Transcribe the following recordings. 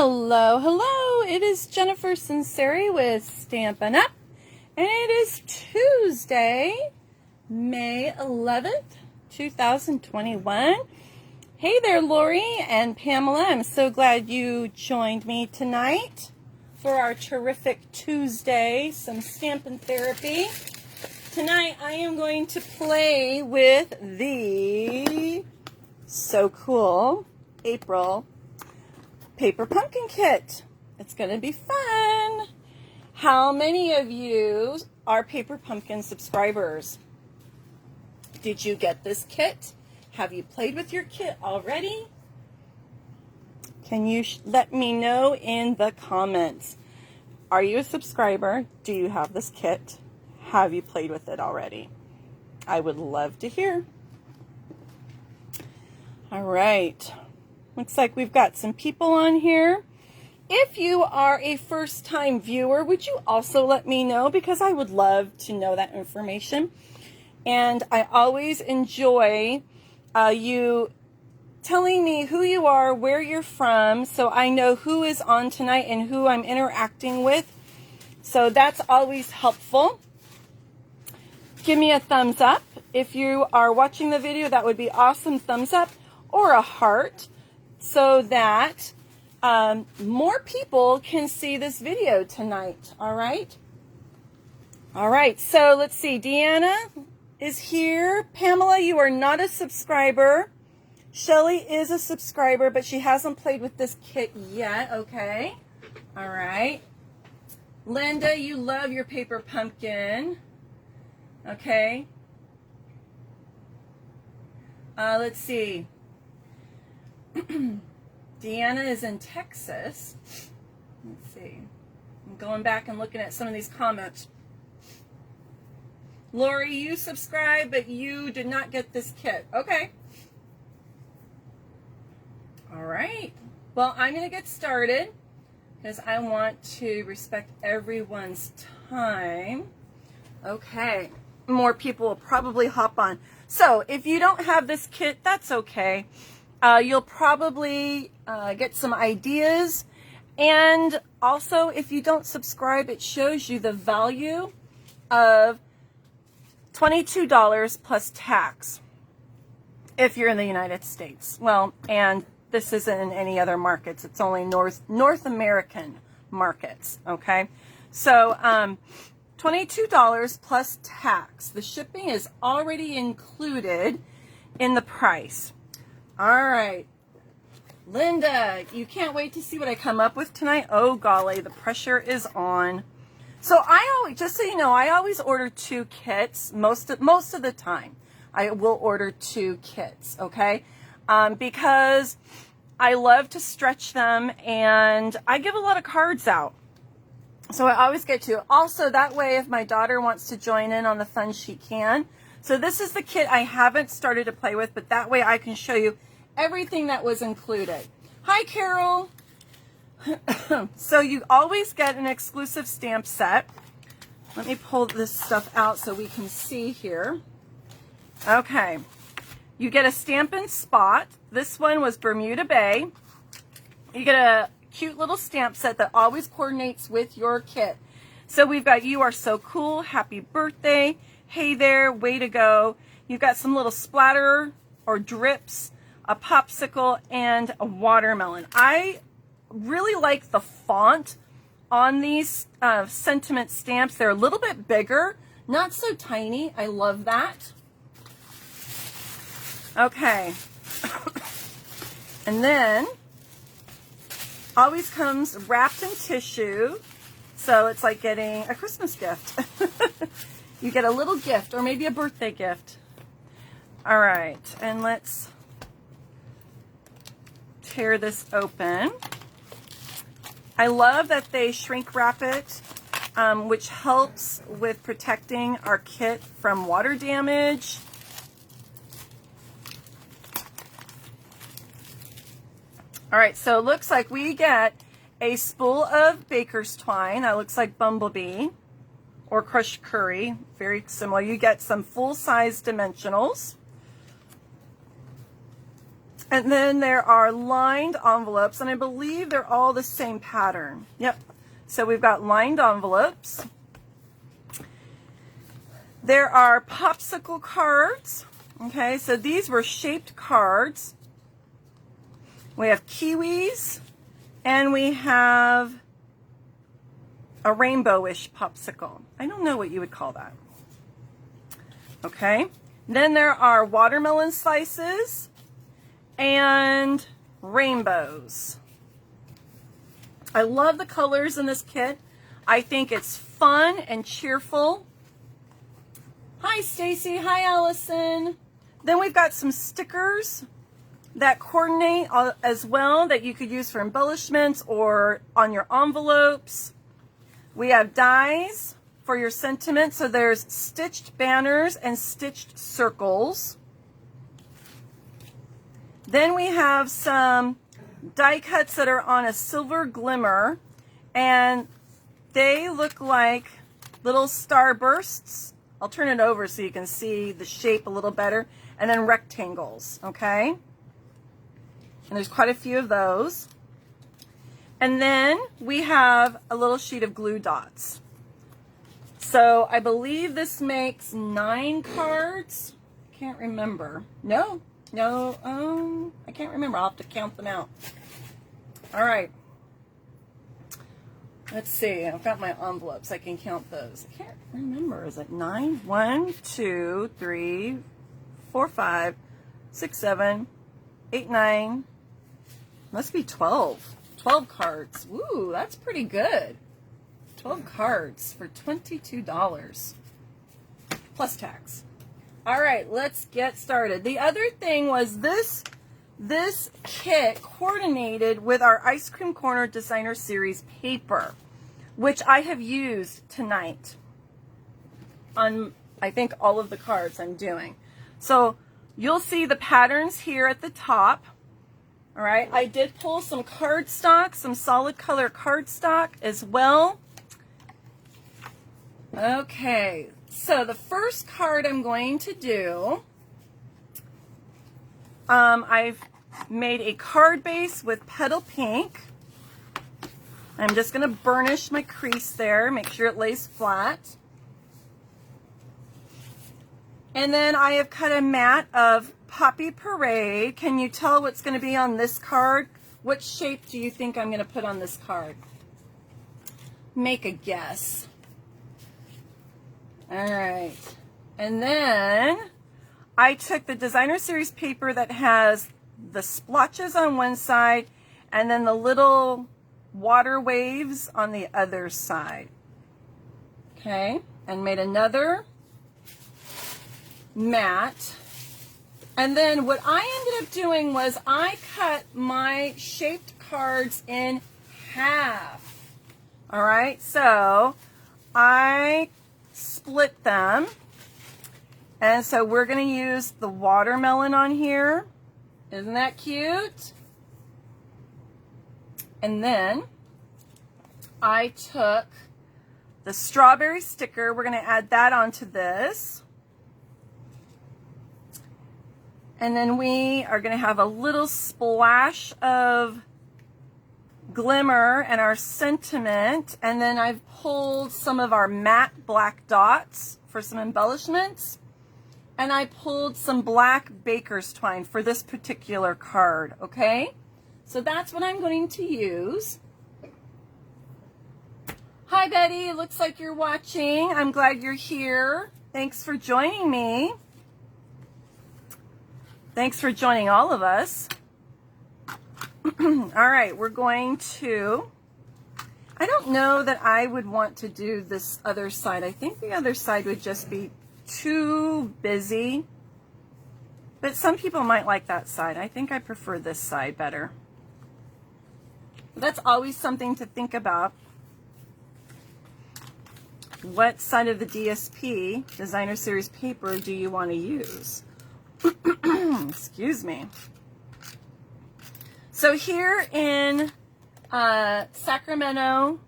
Hello, hello. It is Jennifer Sinceri with Stampin' Up, and it is Tuesday, May 11th, 2021. Hey there, Lori and Pamela. I'm so glad you joined me tonight for our terrific Tuesday, some Stampin' Therapy. Tonight, I am going to play with the so cool April paper pumpkin kit. It's going to be fun. How many of you are Paper Pumpkin subscribers? Did you get this kit? Have you played with your kit already? Can you let me know in the comments? Are you a subscriber? Do you have this kit? Have you played with it already? I would love to hear. All right. Looks like we've got some people on here. If you are a first-time viewer, would you also let me know? Because I would love to know that information. And I always enjoy you telling me who you are, where you're from, so I know who is on tonight and who I'm interacting with. So that's always helpful. Give me a thumbs up. If you are watching the video, that would be awesome. Thumbs up or a heart, so that more people can see this video tonight. All right. All right. So let's see. Deanna is here. Pamela, you are not a subscriber. Shelly is a subscriber, but she hasn't played with this kit yet. Okay. All right. Linda, you love your paper pumpkin. Okay. Let's see. Deanna is in Texas. Let's see. I'm going back and looking at some of these comments. Lori, you subscribed, but you did not get this kit. Okay. All right. Well, I'm going to get started because I want to respect everyone's time. Okay. More people will probably hop on. So if you don't have this kit, that's okay. You'll probably get some ideas. And also, if you don't subscribe, it shows you the value of $22 plus tax if you're in the United States. Well, and this isn't in any other markets. It's only North American markets, okay? So $22 plus tax. The shipping is already included in the price. All right. Linda, you can't wait to see what I come up with tonight. Oh, golly, the pressure is on. So I always, just so you know, I always order 2 kits most of the time. I will order 2 kits, okay? Because I love to stretch them, and I give a lot of cards out. So I always get to. Also, that way, if my daughter wants to join in on the fun, she can. So this is the kit I haven't started to play with, but that way I can show you everything that was included. Hi, Carol. So you always get an exclusive stamp set. Let me pull this stuff out so we can see here. Okay. You get a Stampin' Spot. This one was Bermuda Bay. You get a cute little stamp set that always coordinates with your kit. So we've got You Are So Cool, Happy Birthday, Hey There, Way to Go. You've got some little splatter or drips, a popsicle, and a watermelon. I really like the font on these sentiment stamps. They're a little bit bigger, not so tiny. I love that. Okay. And then always comes wrapped in tissue, so it's like getting a Christmas gift. You get a little gift, or maybe a birthday gift. All right, and let's tear this open. I love that they shrink wrap it, which helps with protecting our kit from water damage. All right, so it looks like we get a spool of baker's twine. That looks like Bumblebee or crushed curry, very similar. You get some full-size dimensionals. And then there are lined envelopes, and I believe they're all the same pattern. Yep. So we've got lined envelopes. There are popsicle cards. Okay, so these were shaped cards. We have kiwis, and we have a rainbowish popsicle. I don't know what you would call that. Okay, then there are watermelon slices and rainbows. I love the colors in this kit. I think it's fun and cheerful. Hi Stacy, hi Allison. Then we've got some stickers that coordinate as well that you could use for embellishments or on your envelopes. We have dies for your sentiment. So there's stitched banners and stitched circles. Then we have some die cuts that are on a silver glimmer, and they look like little starbursts. I'll turn it over so you can see the shape a little better. And then rectangles, okay? And there's quite a few of those. And then we have a little sheet of glue dots. So I believe this makes 9 cards. Can't remember. No, I can't remember. I'll have to count them out. All right. Let's see. I've got my envelopes. I can count those. I can't remember. Is it 9? 1, 2, 3, 4, 5, 6, 7, 8, 9. Must be 12. 12 cards. Ooh, that's pretty good. 12 cards for $22 plus tax. All right, let's get started. The other thing was this kit coordinated with our Ice Cream Corner Designer Series paper, which I have used tonight on, I think, all of the cards I'm doing. So you'll see the patterns here at the top. All right, I did pull some cardstock, some solid color cardstock as well. Okay, so the first card I'm going to do, I've made a card base with petal pink. I'm just going to burnish my crease there, make sure it lays flat. And then I have cut a mat of Poppy Parade. Can you tell what's going to be on this card? What shape do you think I'm going to put on this card? Make a guess. All right. And then I took the Designer Series paper that has the splotches on one side and then the little water waves on the other side. Okay. And made another mat. And then what I ended up doing was I cut my shaped cards in half. All right, so I split them. And so we're going to use the watermelon on here. Isn't that cute? And then I took the strawberry sticker. We're going to add that onto this. And then we are going to have a little splash of glimmer and our sentiment. And then I've pulled some of our matte black dots for some embellishments. And I pulled some black baker's twine for this particular card, okay? So that's what I'm going to use. Hi, Betty. Looks like you're watching. I'm glad you're here. Thanks for joining me. Thanks for joining all of us. All right, we're going to, I don't know that I would want to do this other side. I think the other side would just be too busy. But some people might like that side. I think I prefer this side better. That's always something to think about. What side of the DSP, Designer Series paper, do you want to use? Excuse me. So here in Sacramento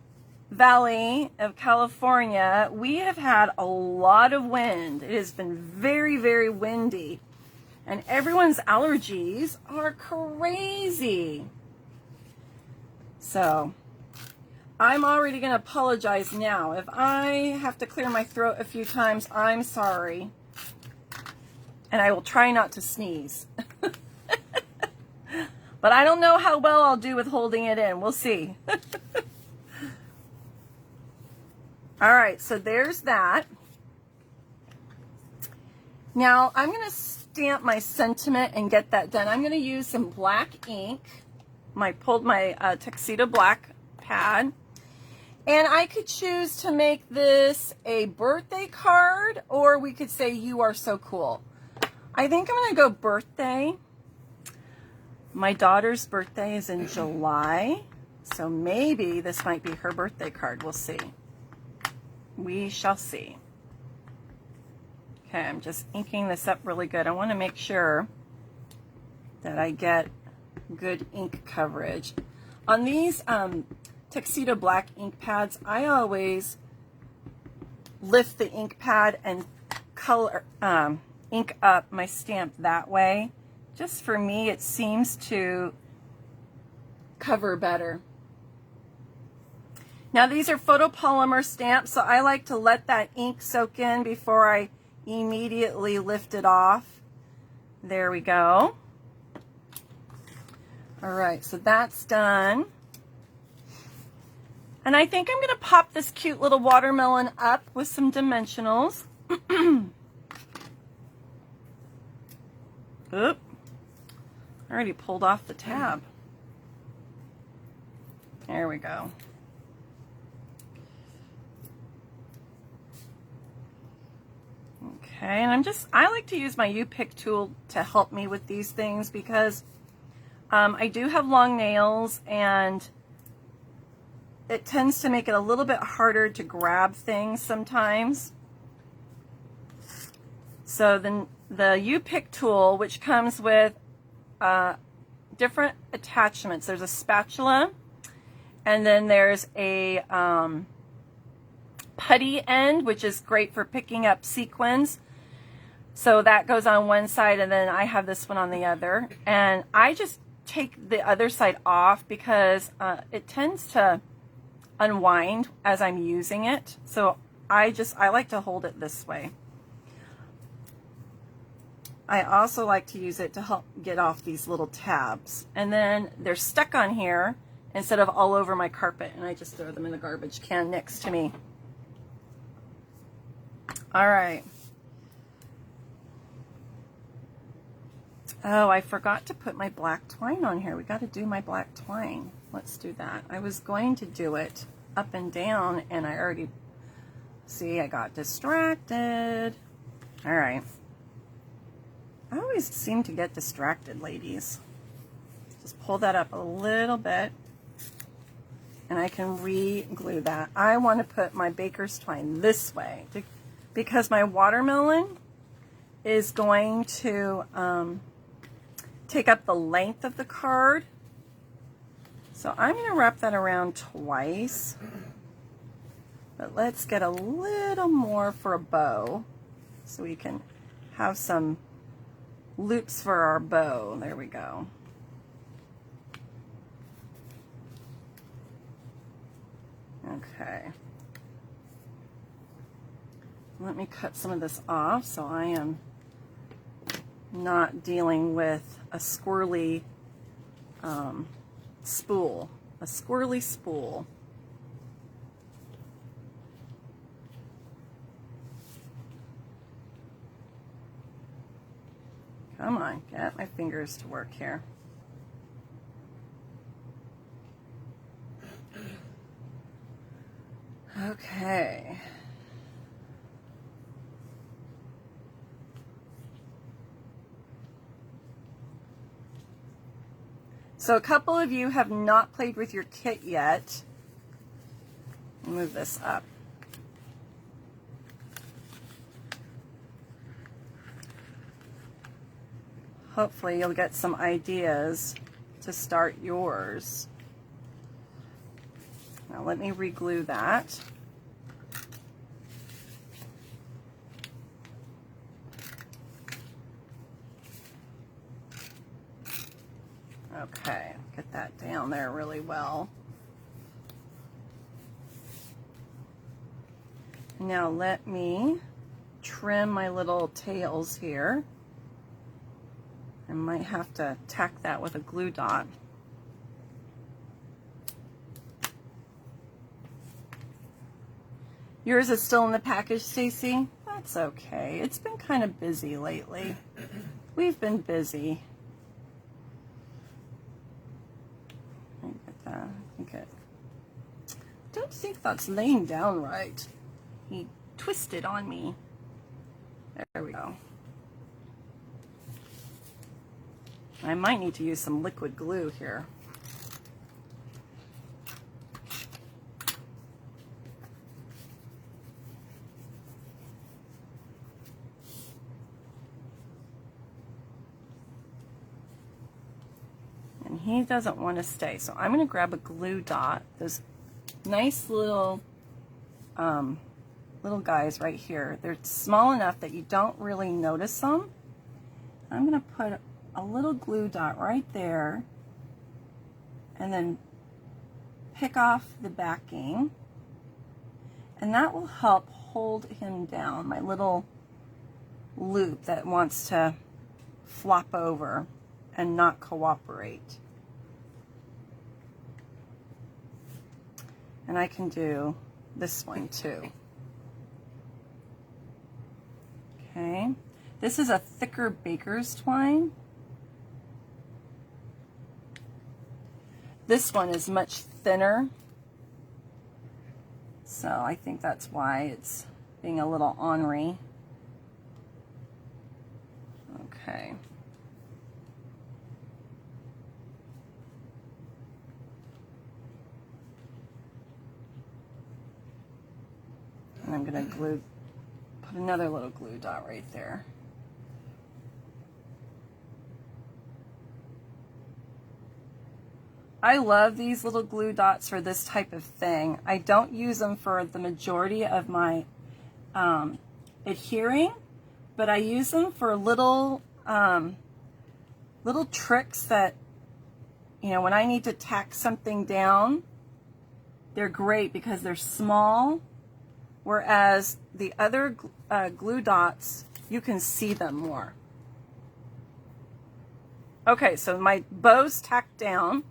Valley of California, we have had a lot of wind. It has been very, very windy. And everyone's allergies are crazy. So I'm already going to apologize now. If I have to clear my throat a few times, I'm sorry. And I will try not to sneeze. But I don't know how well I'll do with holding it in. We'll see. All right, so there's that. Now I'm going to stamp my sentiment and get that done. I'm going to use some black ink. Pulled my tuxedo black pad. And I could choose to make this a birthday card, or we could say, "You are so cool." I think I'm going to go birthday. My daughter's birthday is in July, so maybe this might be her birthday card. We'll see. We shall see. Okay, I'm just inking this up really good. I want to make sure that I get good ink coverage. On these tuxedo black ink pads, I always lift the ink pad and color ink up my stamp that way. Just for me, it seems to cover better. Now these are photopolymer stamps, so I like to let that ink soak in before I immediately lift it off. There we go. All right, so that's done. And I think I'm going to pop this cute little watermelon up with some dimensionals. Oop. I already pulled off the tab. There we go. Okay, and I like to use my U-Pick tool to help me with these things because I do have long nails and it tends to make it a little bit harder to grab things sometimes. So then the U-Pick tool, which comes with different attachments. There's a spatula, and then there's a putty end, which is great for picking up sequins. So that goes on one side, and then I have this one on the other. And I just take the other side off because it tends to unwind as I'm using it. So I like to hold it this way. I also like to use it to help get off these little tabs. And then they're stuck on here instead of all over my carpet, and I just throw them in the garbage can next to me. All right. Oh, I forgot to put my black twine on here. We got to do my black twine. Let's do that. I was going to do it up and down, and I already, see, I got distracted. All right. I always seem to get distracted, ladies. Just pull that up a little bit, and I can re-glue that. I want to put my baker's twine this way because my watermelon is going to take up the length of the card. So I'm going to wrap that around twice. But let's get a little more for a bow so we can have some loops for our bow. There we go. Okay. Let me cut some of this off so I am not dealing with a squirrely spool. A squirrely spool. Come on, get my fingers to work here. Okay. So a couple of you have not played with your kit yet. Move this up. Hopefully you'll get some ideas to start yours. Now let me re-glue that. Okay, get that down there really well. Now let me trim my little tails here. I might have to tack that with a glue dot. Yours is still in the package, Stacy? That's okay. It's been kind of busy lately. We've been busy. Get that. Okay. Don't think that's laying down right. He twisted on me. There we go. I might need to use some liquid glue here. And he doesn't want to stay, so I'm going to grab a glue dot. Those nice little little guys right here. They're small enough that you don't really notice them. I'm going to put a little glue dot right there and then pick off the backing, and that will help hold him down, my little loop that wants to flop over and not cooperate. And I can do this one too. Okay, this is a thicker baker's twine. This one is much thinner, so I think that's why it's being a little ornery. Okay. And I'm going to put another little glue dot right there. I love these little glue dots for this type of thing. I don't use them for the majority of my adhering, but I use them for little little tricks that, you know, when I need to tack something down, they're great because they're small, whereas the other glue dots, you can see them more. Okay, so my bow's tacked down,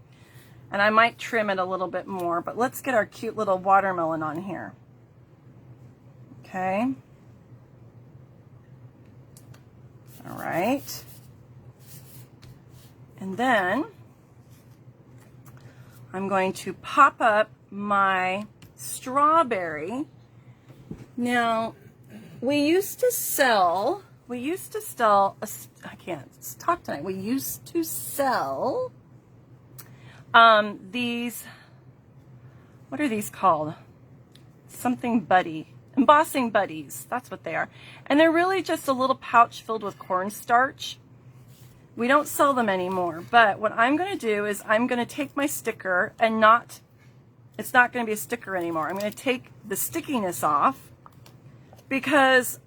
and I might trim it a little bit more, but let's get our cute little watermelon on here. Okay. All right. And then I'm going to pop up my strawberry. Now, we used to sell, I can't talk tonight. We used to sell these, what are these called? Something buddy, embossing buddies. That's what they are. And they're really just a little pouch filled with cornstarch. We don't sell them anymore, but what I'm going to do is I'm going to take my sticker and it's not going to be a sticker anymore. I'm going to take the stickiness off, because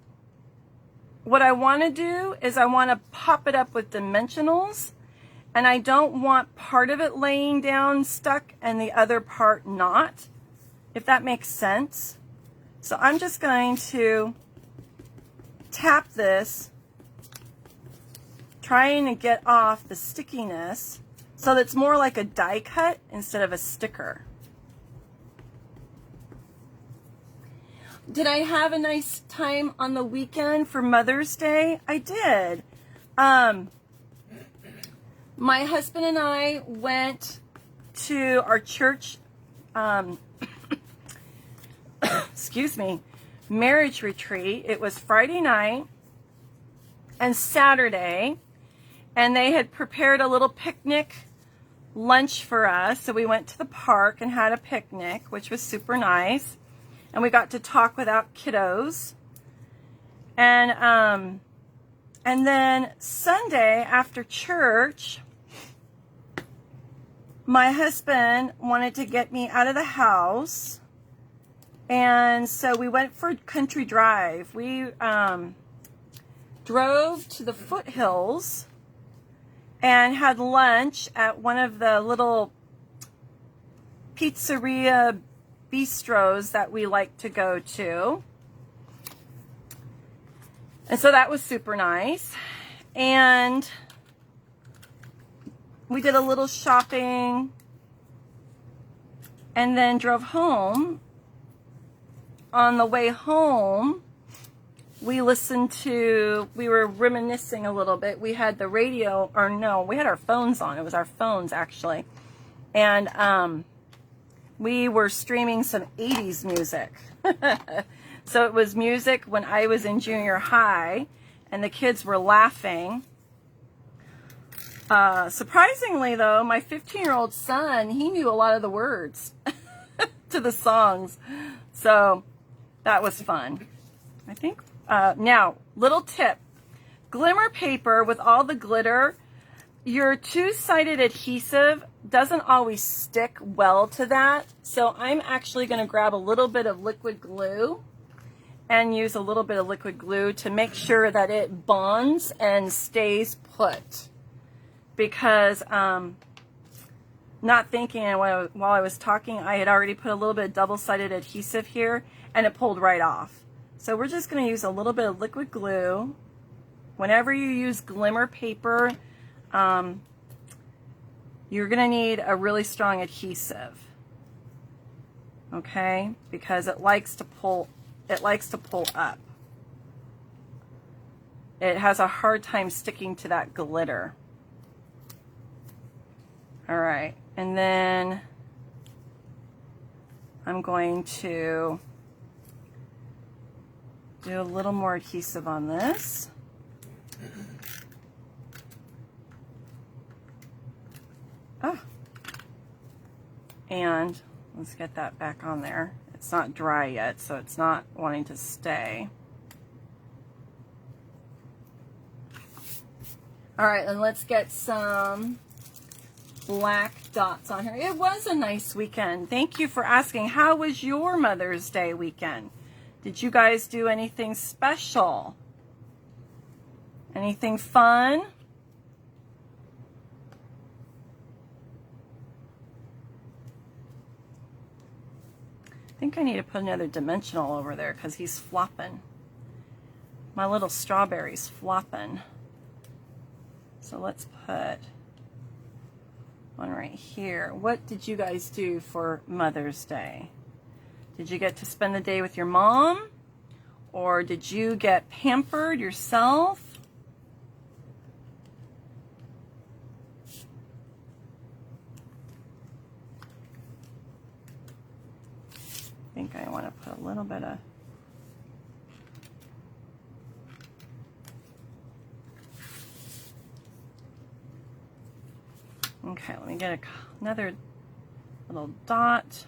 what I want to do is I want to pop it up with dimensionals, and I don't want part of it laying down stuck and the other part not, if that makes sense. So I'm just going to tap this, trying to get off the stickiness so that it's more like a die cut instead of a sticker. Did I have a nice time on the weekend for Mother's Day? I did. My husband and I went to our church, excuse me, marriage retreat. It was Friday night and Saturday, and they had prepared a little picnic lunch for us. So we went to the park and had a picnic, which was super nice. And we got to talk without kiddos. And then Sunday after church, my husband wanted to get me out of the house. And so we went for a country drive. We drove to the foothills and had lunch at one of the little pizzeria bistros that we like to go to. And so that was super nice. And we did a little shopping and then drove home. On the way home, we were reminiscing a little bit. We had the radio, or no, we had our phones on. It was our phones, actually. And we were streaming some 80s music. So it was music when I was in junior high, and the kids were laughing. Surprisingly, though, my 15-year-old son, he knew a lot of the words to the songs. So that was fun. I think, now, little tip. Glimmer paper with all the glitter, your two-sided adhesive doesn't always stick well to that. So I'm actually going to grab a little bit of liquid glue and use a little bit of liquid glue to make sure that it bonds and stays put. Because not thinking while I was talking, I had already put a little bit of double-sided adhesive here and it pulled right off. So we're just going to use a little bit of liquid glue. Whenever you use glimmer paper, you're going to need a really strong adhesive. Okay? Because it likes to pull up. It has a hard time sticking to that glitter. All right, and then I'm going to do a little more adhesive on this. Oh. And let's get that back on there. It's not dry yet, so it's not wanting to stay. All right, and let's get some black dots on here. It was a nice weekend. Thank you for asking. How was your Mother's Day weekend? Did you guys do anything special? Anything fun? I think I need to put another dimensional over there because he's flopping. My little strawberry's flopping. So let's put one right here. What did you guys do for Mother's Day? Did you get to spend the day with your mom? Or did you get pampered yourself? I think I want to put a little bit of okay, let me get another little dot.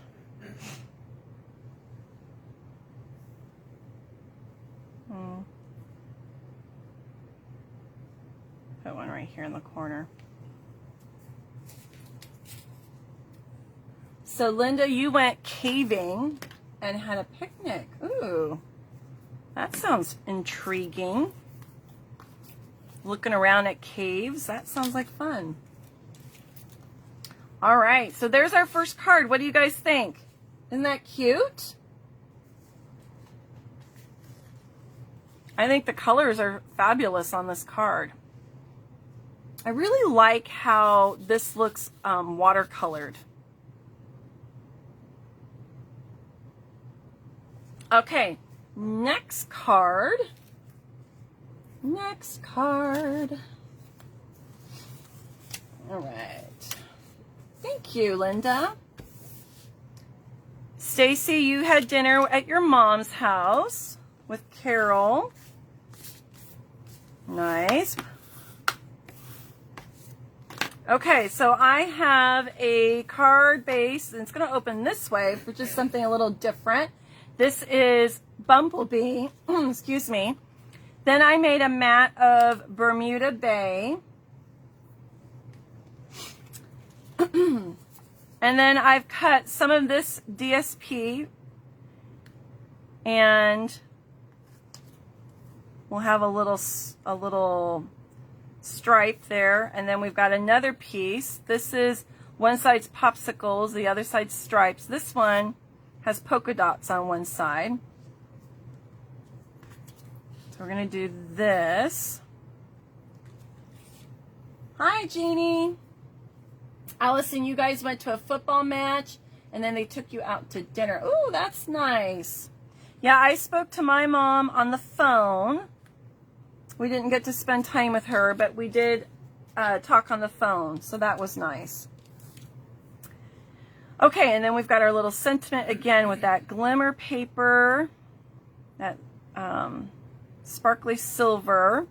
Put one right here in the corner. So Linda, you went caving and had a picnic. Ooh, that sounds intriguing. Looking around at caves, that sounds like fun. All right, so there's our first card. What do you guys think? Isn't that cute? I think the colors are fabulous on this card. I really like how this looks watercolored. Okay, next card. Next card. All right. Thank you, Linda. Stacy, you had dinner at your mom's house with Carol. Nice. Okay, so I have a card base, and it's going to open this way for just something a little different. This is Bumblebee, excuse me. Then I made a mat of Bermuda Bay. And then I've cut some of this DSP, and we'll have a little stripe there, and then we've got another piece. This is one side's popsicles, the other side's stripes. This one has polka dots on one side. So we're going to do this. Hi, Jeannie. Allison, you guys went to a football match, and then they took you out to dinner. Ooh, that's nice. Yeah, I spoke to my mom on the phone. We didn't get to spend time with her, but we did talk on the phone, so that was nice. Okay, and then we've got our little sentiment again with that glimmer paper, that sparkly silver.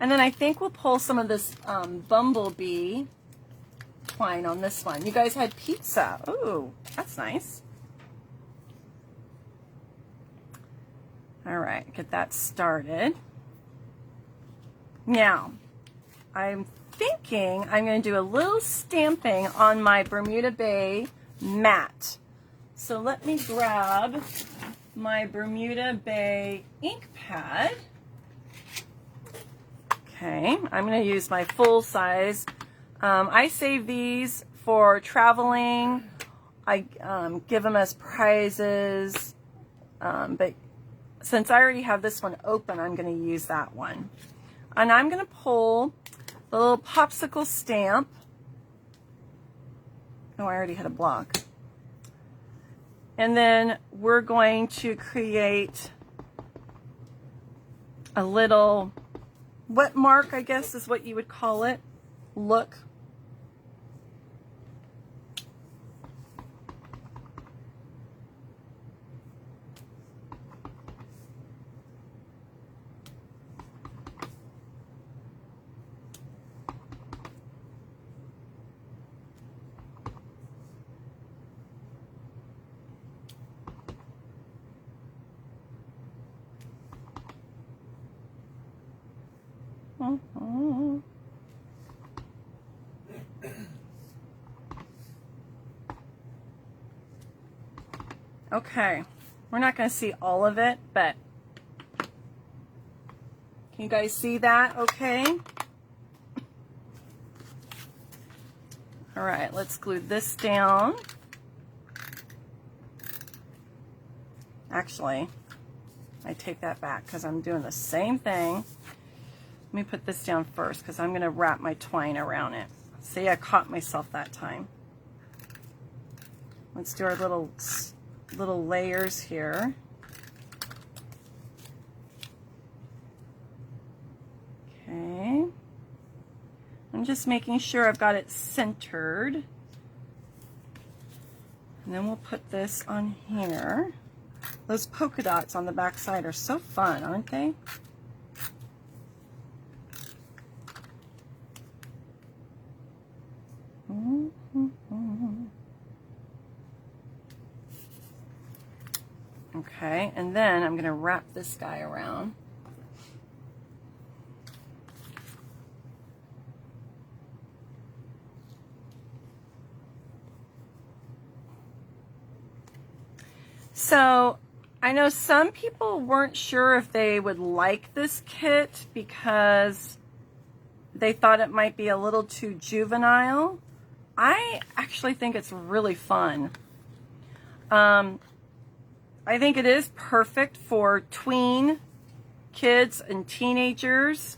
And then I think we'll pull some of this bumblebee twine on this one. You guys had pizza. Ooh, that's nice. All right, get that started. Now, I'm thinking I'm going to do a little stamping on my Bermuda Bay mat. So let me grab my Bermuda Bay ink pad. Okay, I'm going to use my full size. I save these for traveling. I give them as prizes, but since I already have this one open, I'm going to use that one. And I'm going to pull the little popsicle stamp. Oh, I already had a block. And then we're going to create a little wet mark, I guess is what you would call it, look. Okay, we're not going to see all of it, but can you guys see that okay? All right, let's glue this down. Actually, I take that back because I'm doing the same thing. Let me put this down first because I'm going to wrap my twine around it. See, I caught myself that time. Let's do our little layers here. Okay. I'm just making sure I've got it centered. And then we'll put this on here. Those polka dots on the back side are so fun, aren't they? Okay, and then I'm going to wrap this guy around. So I know some people weren't sure if they would like this kit because they thought it might be a little too juvenile. I actually think it's really fun. I think it is perfect for tween kids and teenagers,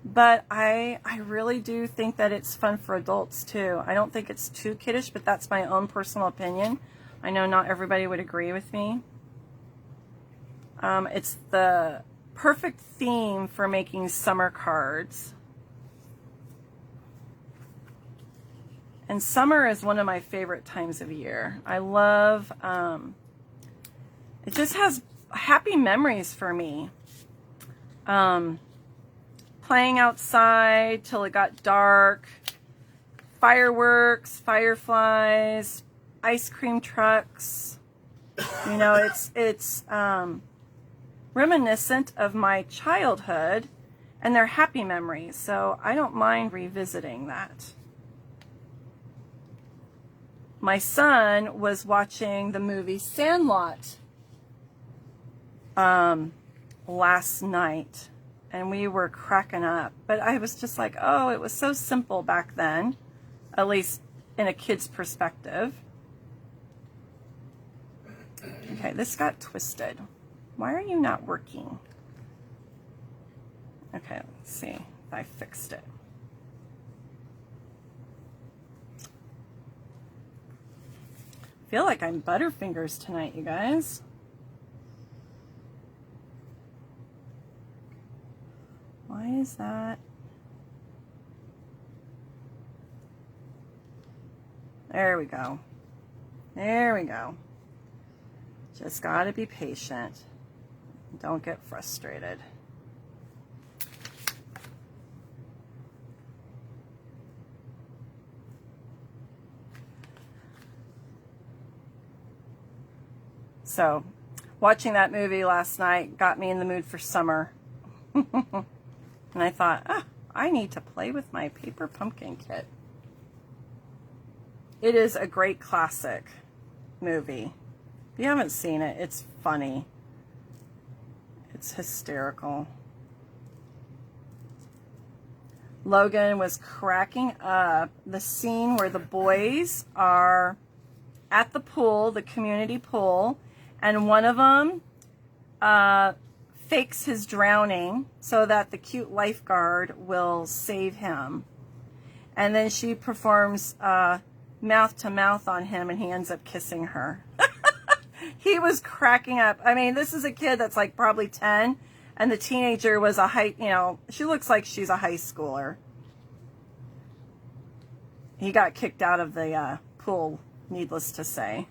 but I really do think that it's fun for adults too. I don't think it's too kiddish, but that's my own personal opinion. I know not everybody would agree with me. It's the perfect theme for making summer cards. And summer is one of my favorite times of year. I love, it just has happy memories for me. Playing outside till it got dark, fireworks, fireflies, ice cream trucks. You know, it's reminiscent of my childhood, and they're happy memories, so I don't mind revisiting that. My son was watching the movie Sandlot last night, and we were cracking up. But I was just like, oh, it was so simple back then, at least in a kid's perspective. Okay, this got twisted. Why are you not working? Okay, let's see if I fixed it. I feel like I'm Butterfingers tonight, you guys. Why is that? There we go. There we go. Just gotta be patient. Don't get frustrated. So, watching that movie last night got me in the mood for summer. And I thought, ah, I need to play with my paper pumpkin kit. It is a great classic movie. If you haven't seen it, it's funny. It's hysterical. Logan was cracking up the scene where the boys are at the pool, the community pool, and one of them fakes his drowning so that the cute lifeguard will save him. And then she performs mouth to mouth on him, and he ends up kissing her. He was cracking up. I mean, this is a kid that's like probably 10, and the teenager was she looks like she's a high schooler. He got kicked out of the pool, needless to say.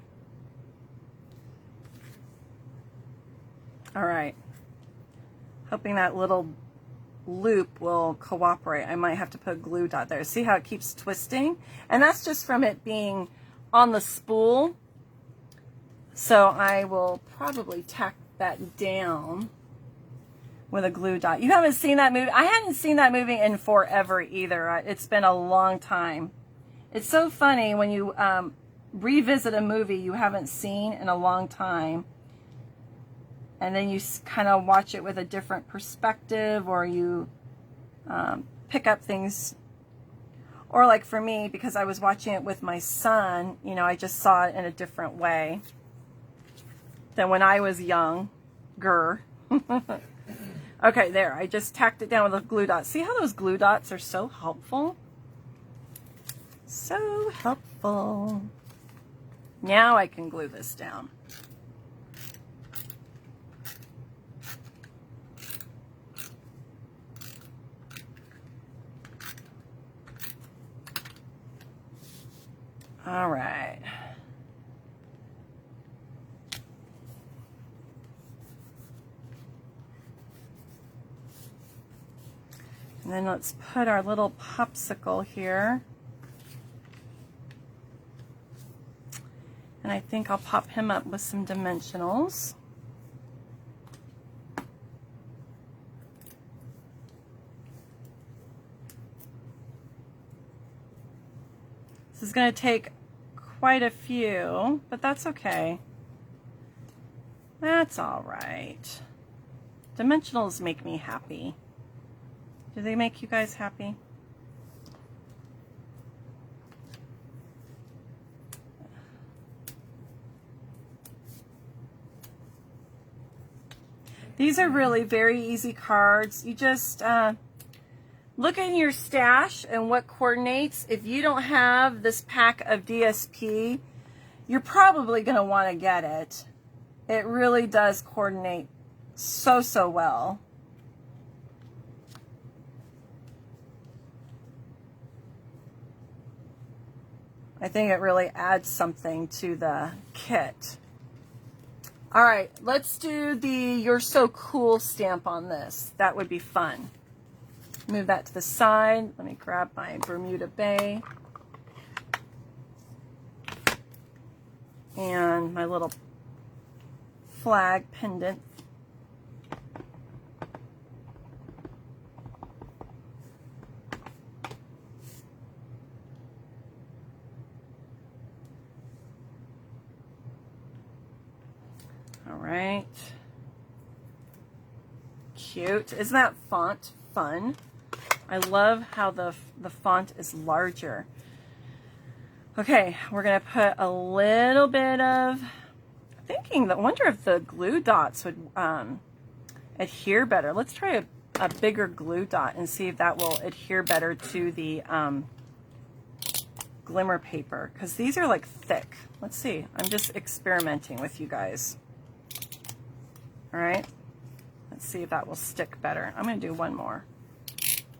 All right. Hoping that little loop will cooperate. I might have to put a glue dot there. See how it keeps twisting? And that's just from it being on the spool. So I will probably tack that down with a glue dot. You haven't seen that movie? I hadn't seen that movie in forever either. It's been a long time. It's so funny when you revisit a movie you haven't seen in a long time, and then you kind of watch it with a different perspective, or you pick up things. Or like for me, because I was watching it with my son, I just saw it in a different way than when I was younger. Okay, there. I just tacked it down with a glue dot. See how those glue dots are so helpful? So helpful. Now I can glue this down. All right. And then let's put our little popsicle here. And I think I'll pop him up with some dimensionals. This is going to take quite a few, but that's okay. That's all right. Dimensionals make me happy. Do they make you guys happy? These are really very easy cards. You just look in your stash and what coordinates. If you don't have this pack of DSP, you're probably going to want to get it. It really does coordinate so well. I think it really adds something to the kit. All right, let's do the You're So Cool stamp on this. That would be fun. Move that to the side. Let me grab my Bermuda Bay. And my little flag pendant. All right. cute? Isn't that font fun? I love how the font is larger. Okay, we're gonna put a little bit of, I wonder if the glue dots would adhere better. Let's try a bigger glue dot and see if that will adhere better to the glimmer paper, because these are like thick. Let's see. I'm just experimenting with you guys. All right, let's see if that will stick better. I'm going to do one more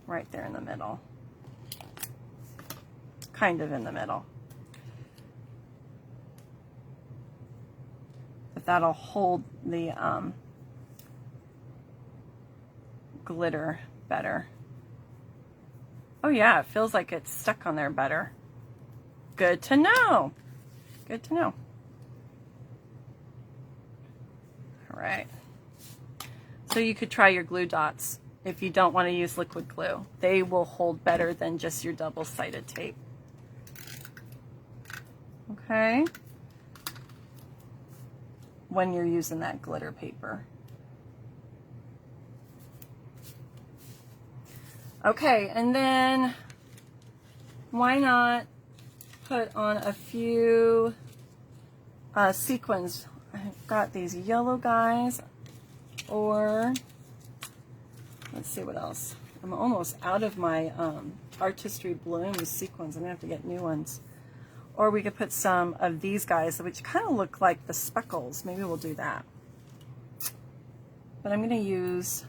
right there in the middle, kind of in the middle. If that'll hold the glitter better. Oh yeah, it feels like it's stuck on there better. Good to know. Good to know. All right. So you could try your glue dots if you don't want to use liquid glue. They will hold better than just your double-sided tape. Okay. When you're using that glitter paper. Okay, and then why not put on a few sequins. I've got these yellow guys, or let's see what else. I'm almost out of my Artistry Blooms sequins. I'm gonna have to get new ones. Or we could put some of these guys, which kind of look like the speckles. Maybe we'll do that. But I'm gonna use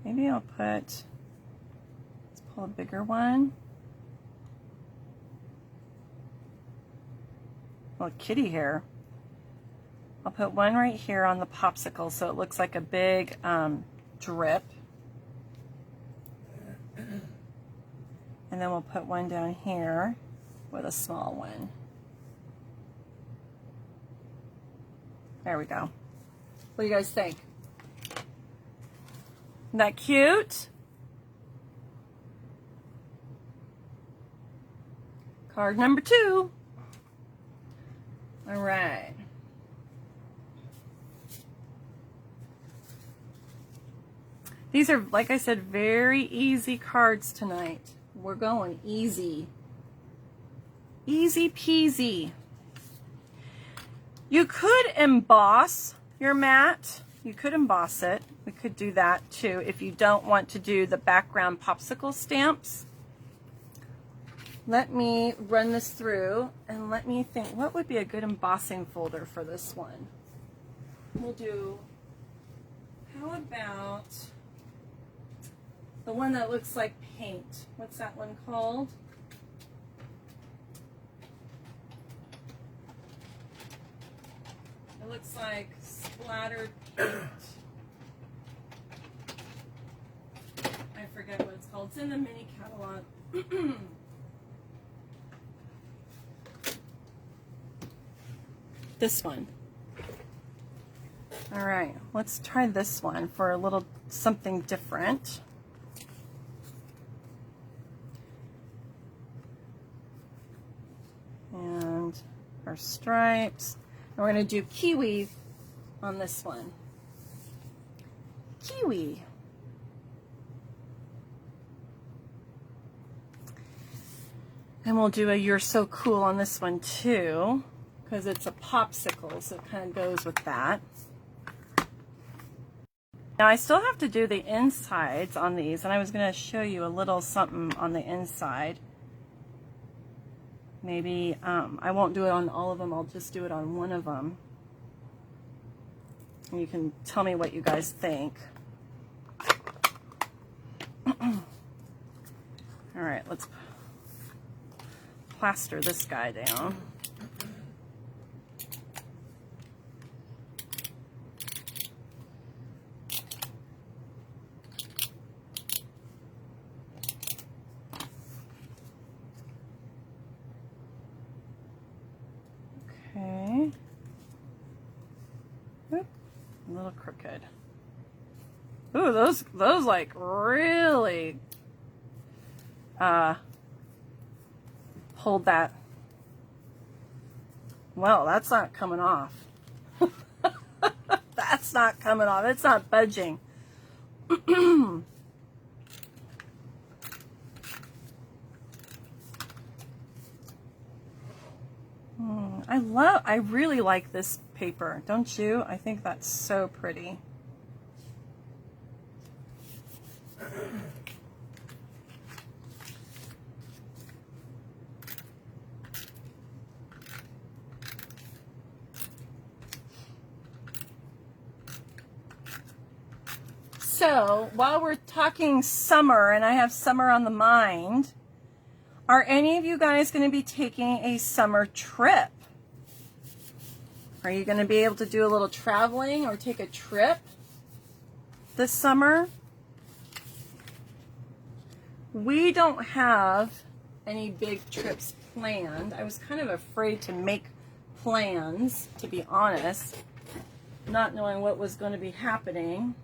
maybe I'll put, let's pull a bigger one. Well, kitty hair. I'll put one right here on the popsicle so it looks like a big drip. And then we'll put one down here with a small one. There we go. What do you guys think? Isn't that cute? Card number 2. All right. These are, like I said, very easy cards tonight. We're going easy. Easy peasy. You could emboss your mat. You could emboss it. We could do that too if you don't want to do the background popsicle stamps. Let me run this through and let me think, what would be a good embossing folder for this one? We'll do, how about the one that looks like paint? What's that one called? It looks like splattered paint. I forget what it's called. It's in the mini catalog. This one. All right, let's try this one for a little something different. And our stripes. And we're going to do kiwi on this one. Kiwi. And we'll do a You're So Cool on this one too, because it's a popsicle, so it kind of goes with that. Now I still have to do the insides on these, and I was going to show you a little something on the inside. Maybe I won't do it on all of them, I'll just do it on one of them. And you can tell me what you guys think. All right, let's plaster this guy down. Okay. Oop, a little crooked. Ooh, those like really hold that Well, that's not coming off. That's not coming off. It's not budging. I really like this paper, don't you? I think that's so pretty. So, while we're talking summer, and I have summer on the mind, are any of you guys going to be taking a summer trip? Are you going to be able to do a little traveling or take a trip this summer? We don't have any big trips planned. I was kind of afraid to make plans, to be honest, not knowing what was going to be happening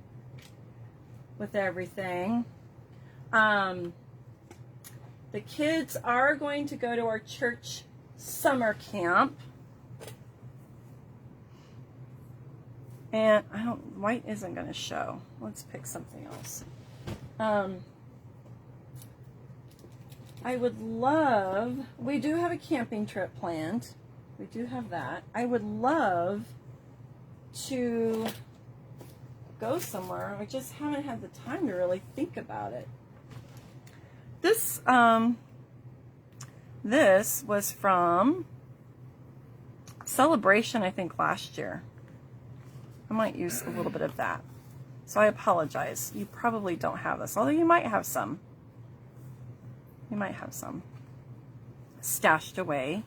with everything. The kids are going to go to our church summer camp. And white isn't going to show. Let's pick something else. I would love, we do have a camping trip planned. We do have that. I would love to go somewhere. I just haven't had the time to really think about it. This was from Celebration, I think, last year. I might use a little bit of that. So I apologize. You probably don't have this, although you might have some. You might have some stashed away.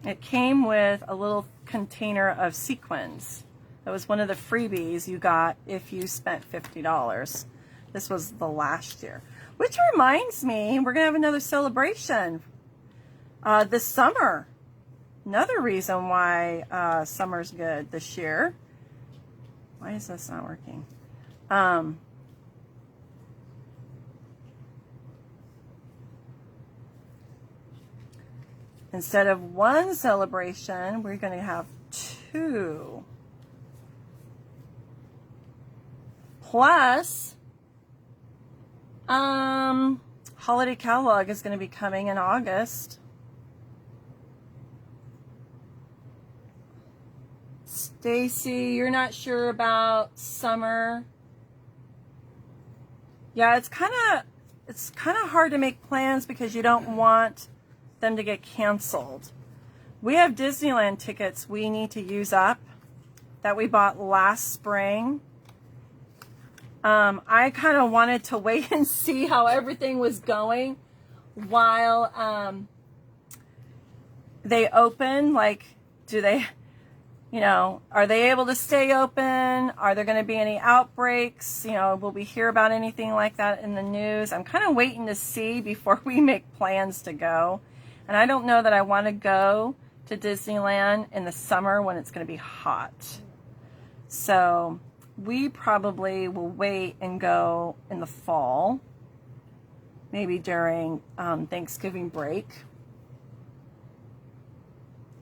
It came with a little container of sequins. That was one of the freebies you got if you spent $50. This was the last year. Which reminds me, we're going to have another celebration this summer. Another reason why summer's good this year. Why is this not working? Instead of one celebration, we're going to have two. Plus, holiday catalog is going to be coming in August. Stacy, you're not sure about summer? Yeah, it's kind of hard to make plans because you don't want them to get canceled. We have Disneyland tickets we need to use up that we bought last spring. I kind of wanted to wait and see how everything was going while they open. Like, do they, are they able to stay open? Are there going to be any outbreaks? Will we hear about anything like that in the news? I'm kind of waiting to see before we make plans to go. And I don't know that I want to go to Disneyland in the summer when it's going to be hot. So we probably will wait and go in the fall, maybe during Thanksgiving break.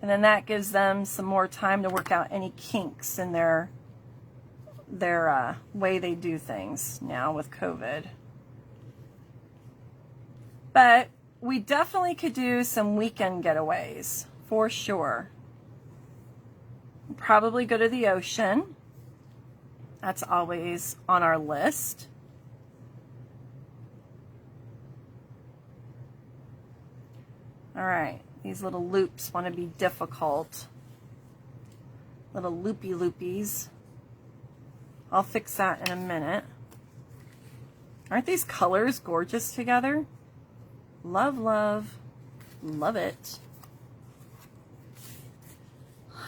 And then that gives them some more time to work out any kinks in their way they do things now with COVID. But we definitely could do some weekend getaways, for sure. Probably go to the ocean. That's always on our list. All right, these little loops want to be difficult. Little loopy loopies. I'll fix that in a minute. Aren't these colors gorgeous together? Love, love, love it.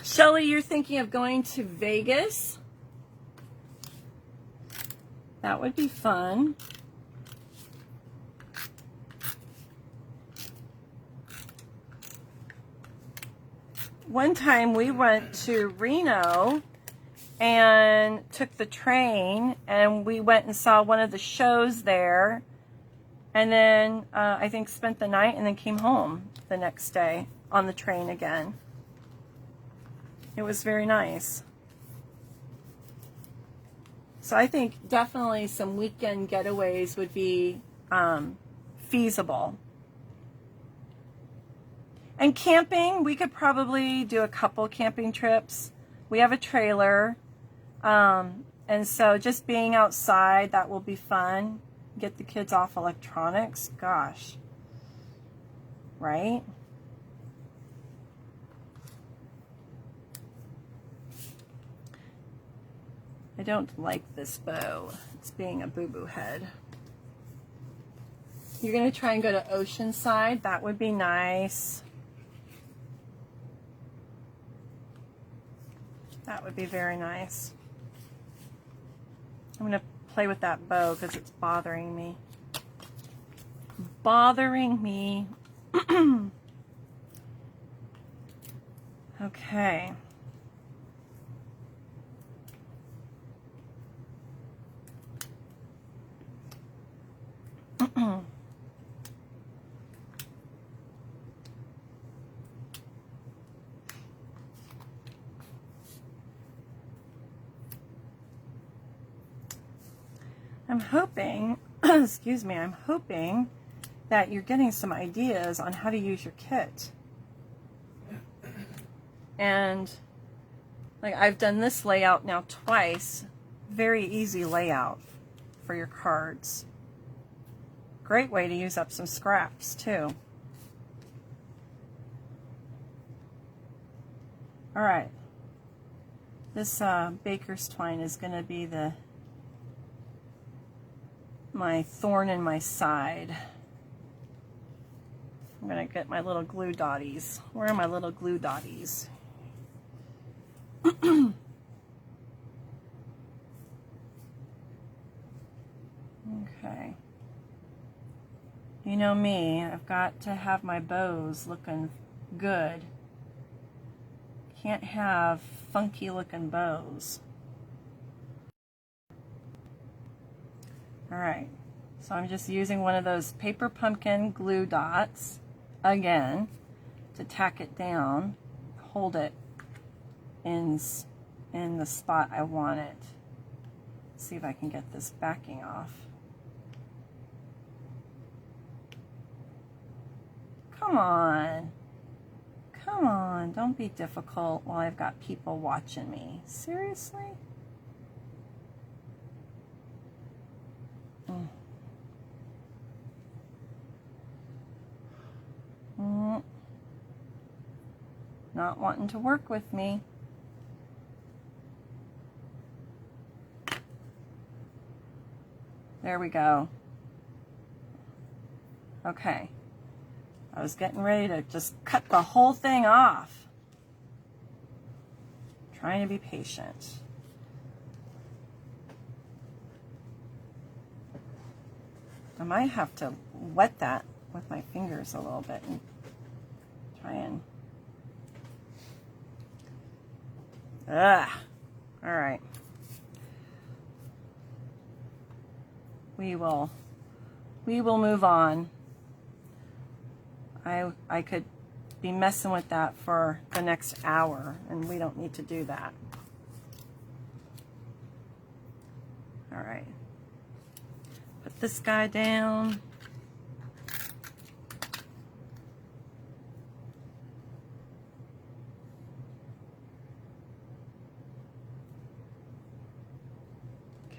Shelly, you're thinking of going to Vegas? That would be fun. One time we went to Reno and took the train and we went and saw one of the shows there. And then I think spent the night and then came home the next day on the train again. It was very nice. So I think definitely some weekend getaways would be feasible. And camping, we could probably do a couple camping trips. We have a trailer. And so just being outside, that will be fun. Get the kids off electronics. Gosh. Right? I don't like this bow. It's being a boo-boo head. You're going to try and go to Oceanside. That would be nice. That would be very nice. I'm going to play with that bow because it's bothering me. Bothering me. Okay. I'm hoping, excuse me, I'm hoping that you're getting some ideas on how to use your kit. And like I've done this layout now twice. Very easy layout for your cards. Great way to use up some scraps too. All right. This baker's twine is going to be my thorn in my side. I'm going to get my little glue dotties. Where are my little glue dotties? Okay. You know me, I've got to have my bows looking good. Can't have funky looking bows. All right, so I'm just using one of those paper pumpkin glue dots again to tack it down, hold it in the spot I want it. Let's see if I can get this backing off. Come on. Come on, don't be difficult while I've got people watching me. Seriously? Not wanting to work with me. There we go. Okay. I was getting ready to just cut the whole thing off. Trying to be patient. I might have to wet that with my fingers a little bit and try and... All right. We will move on. I could be messing with that for the next hour, and we don't need to do that. All right. Put this guy down.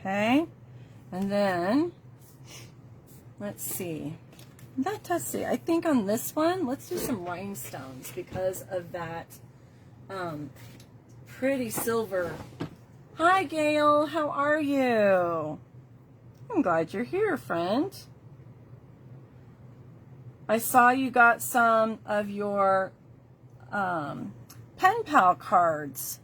Okay, and then let's see. Let's see. I think on this one, let's do some rhinestones because of that pretty silver. Hi, Gail. How are you? I'm glad you're here, friend. I saw you got some of your pen pal cards.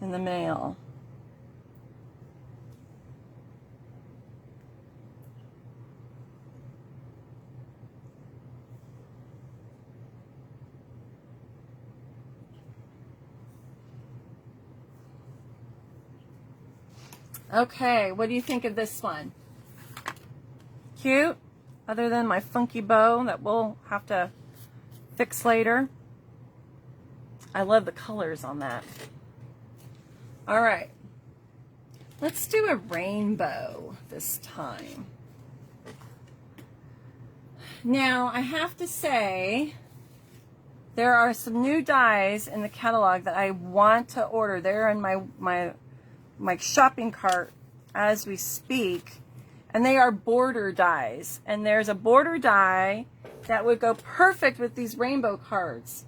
In the mail. Okay, what do you think of this one? Cute? Other than my funky bow that we'll have to fix later. I love the colors on that. All right. Let's do a rainbow this time. Now, I have to say, there are some new dies in the catalog that I want to order. They're in my shopping cart as we speak, and they are border dies. And there's a border die that would go perfect with these rainbow cards.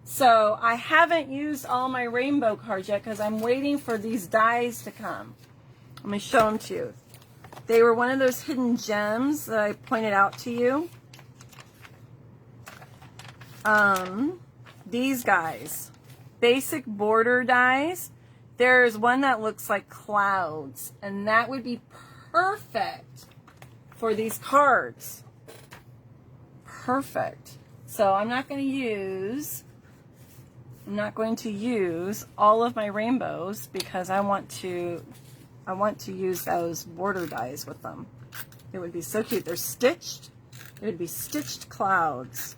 So I haven't used all my rainbow cards yet because I'm waiting for these dies to come. Let me show them to you. They were one of those hidden gems that I pointed out to you. These guys, basic border dies. There's one that looks like clouds, and that would be perfect for these cards. Perfect. So I'm not going to use all of my rainbows because I want to use those border dies with them. It would be so cute. They're stitched. It would be stitched clouds.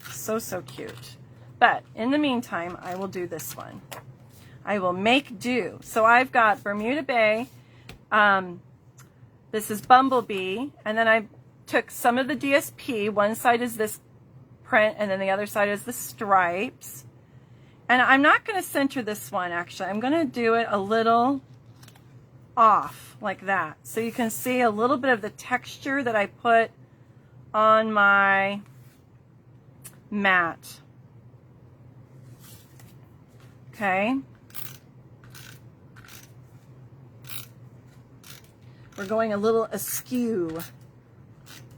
So, so cute. But in the meantime, I will do this one. I will make do. So I've got Bermuda Bay. This is Bumblebee. And then I took some of the DSP. One side is this print, and then the other side is the stripes. And I'm not going to center this one, actually. I'm going to do it a little off like that. So you can see a little bit of the texture that I put on my mat. Okay. We're going a little askew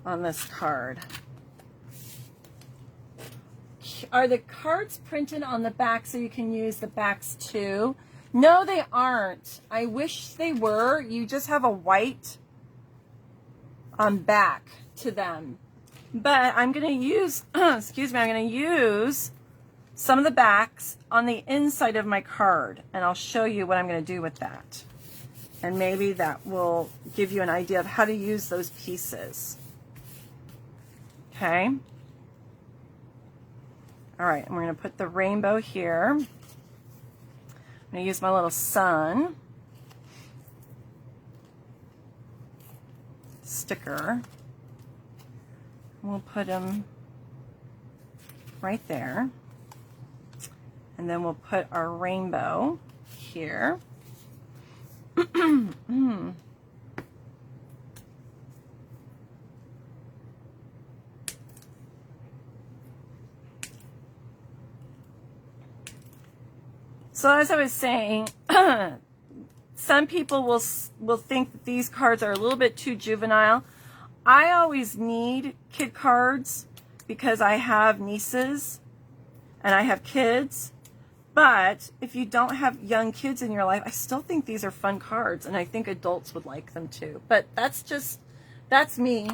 on this card. Are the cards printed on the back so you can use the backs too? No, they aren't. I wish they were. You just have a white back to them. But I'm going to use, excuse me, I'm going to use some of the backs on the inside of my card. And I'll show you what I'm going to do with that. And maybe that will give you an idea of how to use those pieces. Okay. All right, and we're going to put the rainbow here. I'm going to use my little sun sticker. We'll put them right there. And then we'll put our rainbow here. So as I was saying, some people will think that these cards are a little bit too juvenile. I always need kid cards because I have nieces and I have kids. But if you don't have young kids in your life, I still think these are fun cards, and I think adults would like them too. But that's me.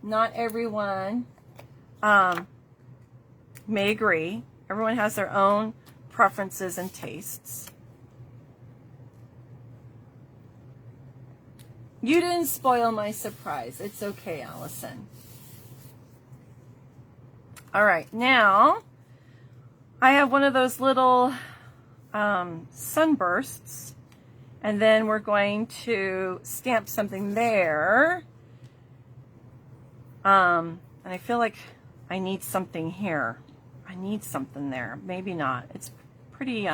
Not everyone may agree. Everyone has their own preferences and tastes. You didn't spoil my surprise. It's okay, Allison. All right, now I have one of those little sunbursts, and then we're going to stamp something there. And I feel like I need something here. I need something there. Maybe not. It's pretty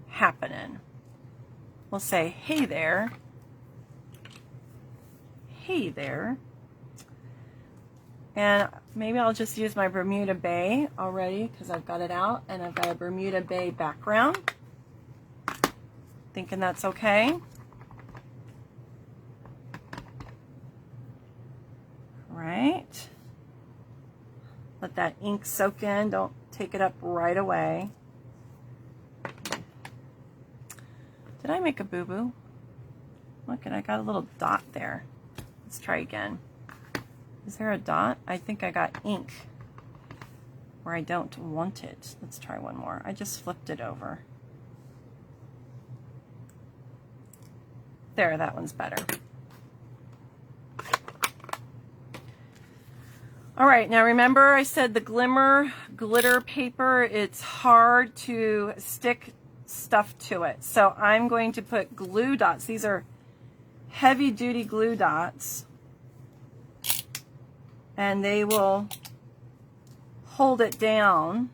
happening. We'll say, hey there. Hey there. And maybe I'll just use my Bermuda Bay already because I've got it out and I've got a Bermuda Bay background. Thinking that's okay. Right. Let that ink soak in. Don't take it up right away. Did I make a boo-boo? Look, and I got a little dot there. Let's try again. Is there a dot? I think I got ink where I don't want it. Let's try one more. I just flipped it over. There, that one's better. All right, now remember I said the glimmer glitter paper, it's hard to stick stuff to it. So I'm going to put glue dots. These are heavy duty glue dots, and they will hold it down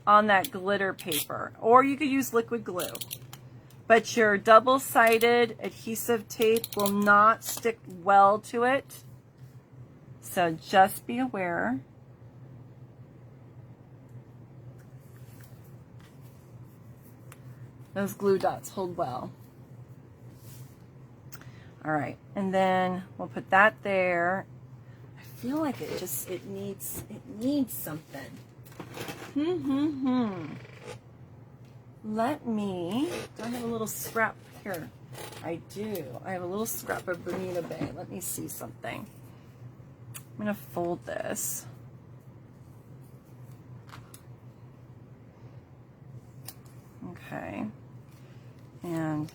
on that glitter paper. Or you could use liquid glue. But your double-sided adhesive tape will not stick well to it. So just be aware. Those glue dots hold well. All right, and then we'll put that there. I feel like it needs something. Let me, do I have a little scrap here? I do. I have a little scrap of Bermuda Bay. Let me see something. I'm going to fold this. Okay. And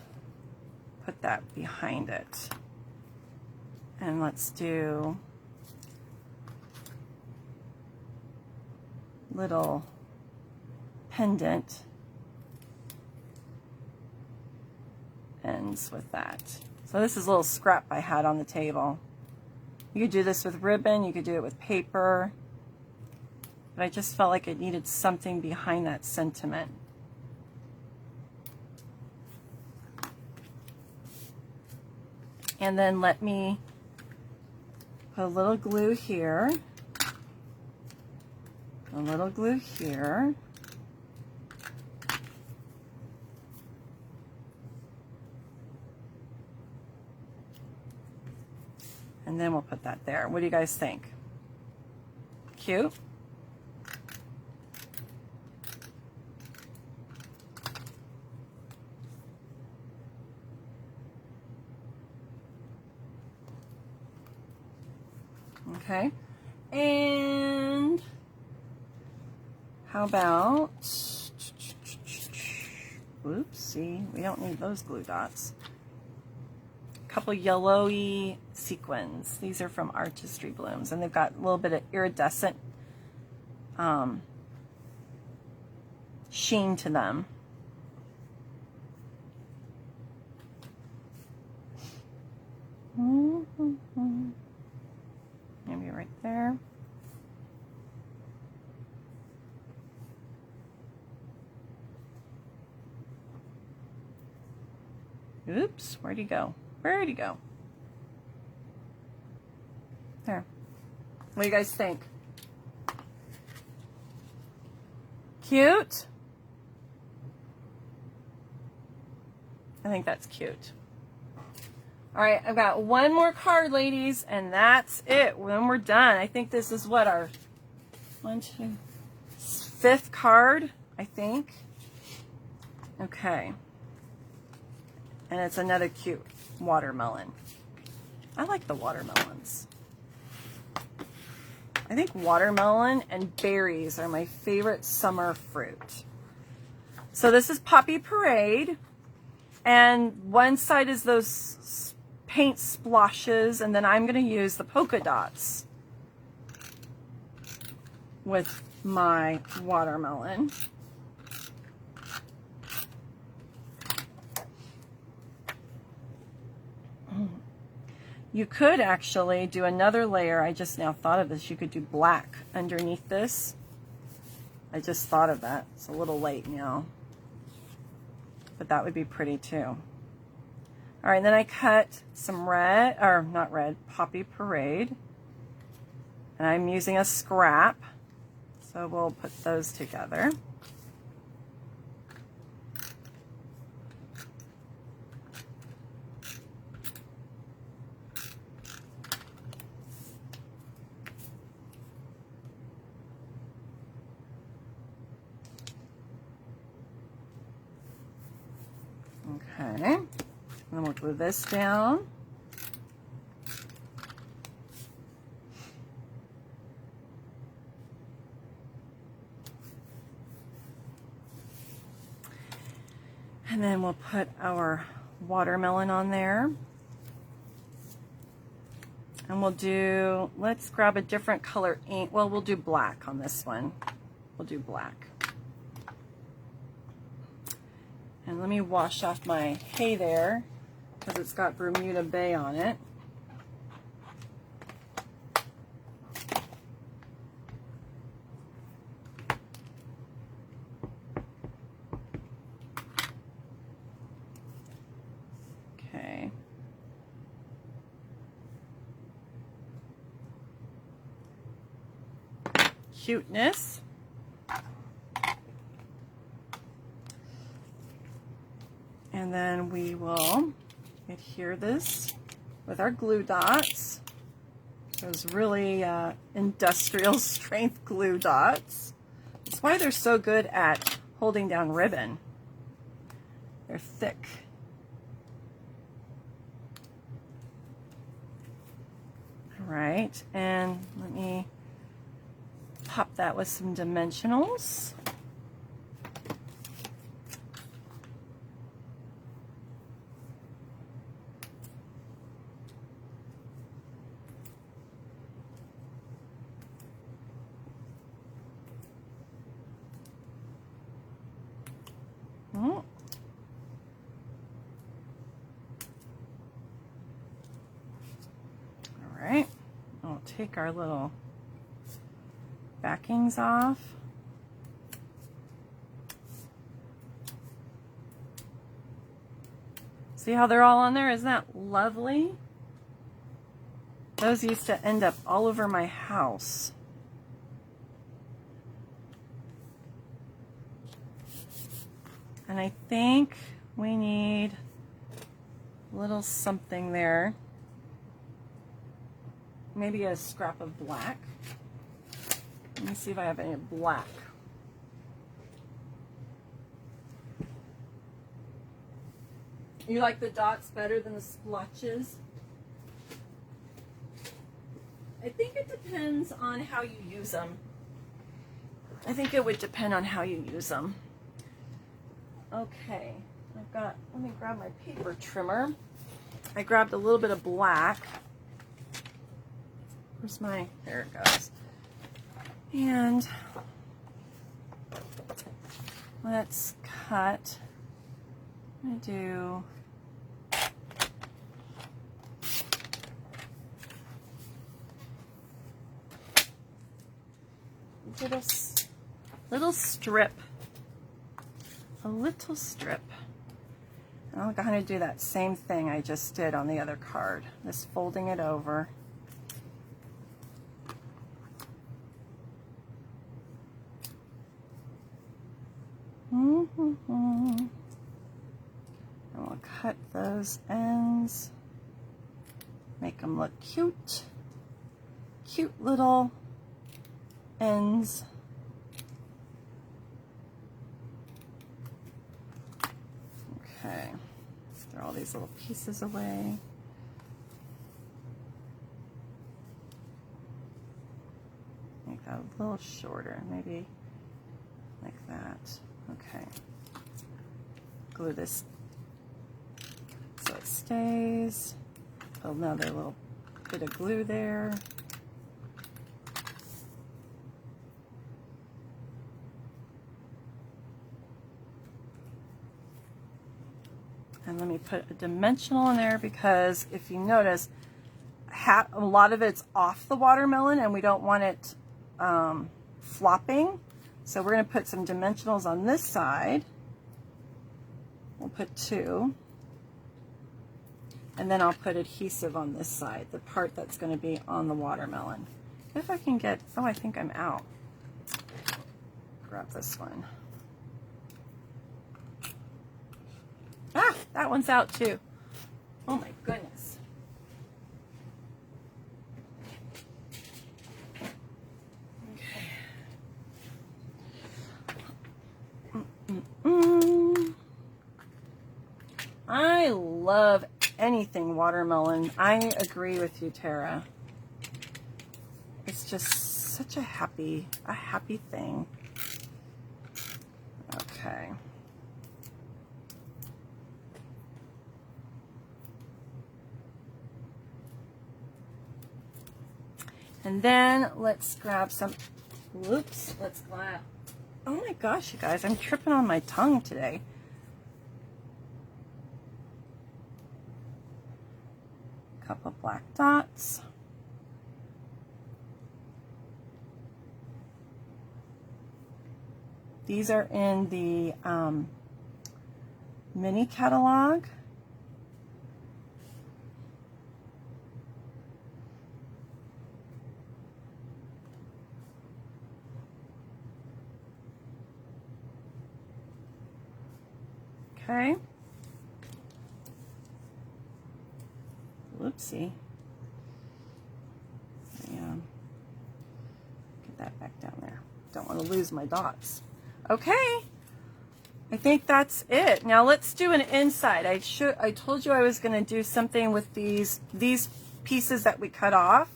put that behind it. And let's do little pendant ends with that. So this is a little scrap I had on the table. You could do this with ribbon, you could do it with paper, but I just felt like it needed something behind that sentiment. And then let me put a little glue here, a little glue here, and then we'll put that there. What do you guys think? Cute? Okay. And how about, oops, see, we don't need those glue dots. Couple yellowy sequins. These are from Artistry Blooms, and they've got a little bit of iridescent sheen to them. Maybe right there. Oops, where'd he go? Where'd he go? There. What do you guys think? Cute? I think that's cute. All right, I've got one more card, ladies, and that's it. When we're done, I think this is what, our 5th card, I think. Okay. And it's another cute watermelon. I like the watermelons. I think watermelon and berries are my favorite summer fruit. So this is Poppy Parade. And one side is those paint splotches, and then I'm going to use the polka dots with my watermelon. You could actually do another layer. I just now thought of this. You could do black underneath this. I just thought of that. It's a little late now, but that would be pretty too. All right, and then I cut some red, or not red, Poppy Parade. And I'm using a scrap. So we'll put those together. Okay, and then we'll glue this down. And then we'll put our watermelon on there. And we'll do, let's grab a different color ink. Well, we'll do black on this one. We'll do black. And let me wash off my hay there because it's got Bermuda Bay on it. Okay. Cuteness. And then we will adhere this with our glue dots. Those really industrial strength glue dots. That's why they're so good at holding down ribbon. They're thick. All right, and let me pop that with some dimensionals. All right, I'll take our little backings off. See how they're all on there? Isn't that lovely? Those used to end up all over my house. And I think we need a little something there. Maybe a scrap of black. Let me see if I have any black. You like the dots better than the splotches? I think it depends on how you use them. I think it would depend on how you use them. Okay, let me grab my paper trimmer. I grabbed a little bit of black. Where's my, there it goes. And let's cut, I'm gonna do little strip, a little strip. And I'm gonna do that same thing I just did on the other card, just folding it over. And we'll cut those ends, make them look cute, cute little ends. Okay, throw all these little pieces away. Make that a little shorter, maybe like that. Okay, glue this so it stays. Another little bit of glue there. And let me put a dimensional in there because if you notice, a lot of it's off the watermelon and we don't want it flopping. So we're going to put some dimensionals on this side. We'll put 2. And then I'll put adhesive on this side, the part that's going to be on the watermelon. If I can get, oh, I think I'm out. Grab this one. Ah, that one's out too. Oh my goodness. I love anything watermelon. I agree with you, Tara. It's just such a happy thing. Okay. And then let's grab some, whoops, let's grab, oh my gosh, you guys, I'm tripping on my tongue today. Couple black dots. These are in the mini catalog. Okay. Whoopsie. Yeah. Get that back down there. Don't want to lose my dots. Okay. I think that's it. Now let's do an inside. I told you I was going to do something with these pieces that we cut off.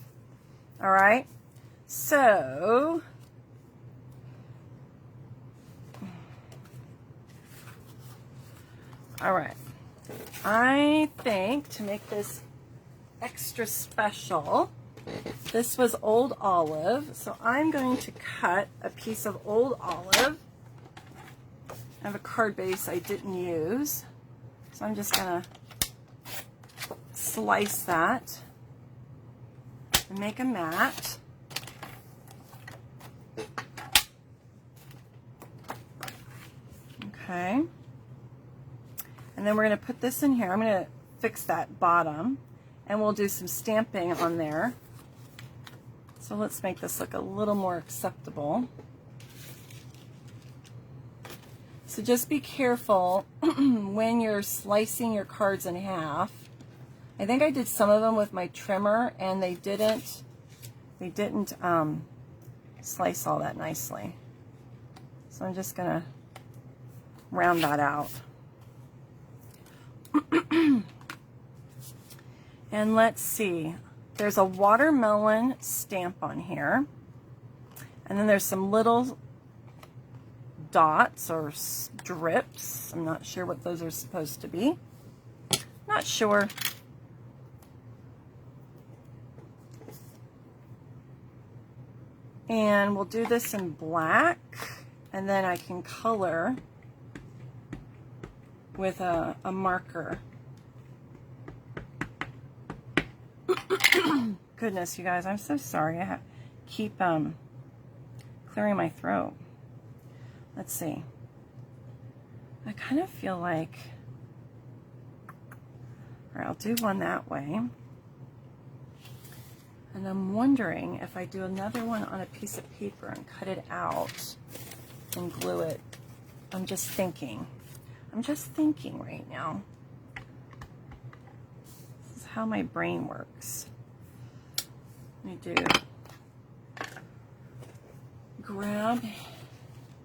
All right. So all right. I think to make this extra special, this was old olive, so I'm going to cut a piece of old olive. I have a card base I didn't use, so I'm just gonna slice that and make a mat. Okay. And then we're going to put this in here. I'm going to fix that bottom, and we'll do some stamping on there. So let's make this look a little more acceptable. So just be careful when you're slicing your cards in half. I think I did some of them with my trimmer, and they didn't slice all that nicely. So I'm just going to round that out. And let's see, there's a watermelon stamp on here, and then there's some little dots or strips. I'm not sure what those are supposed to be. Not sure. And we'll do this in black, and then I can color with a marker. Goodness, you guys, I'm so sorry. I keep clearing my throat. Let's see. I kind of feel like, all right, I'll do one that way. And I'm wondering if I do another one on a piece of paper and cut it out and glue it. I'm just thinking right now. This is how my brain works. Let me grab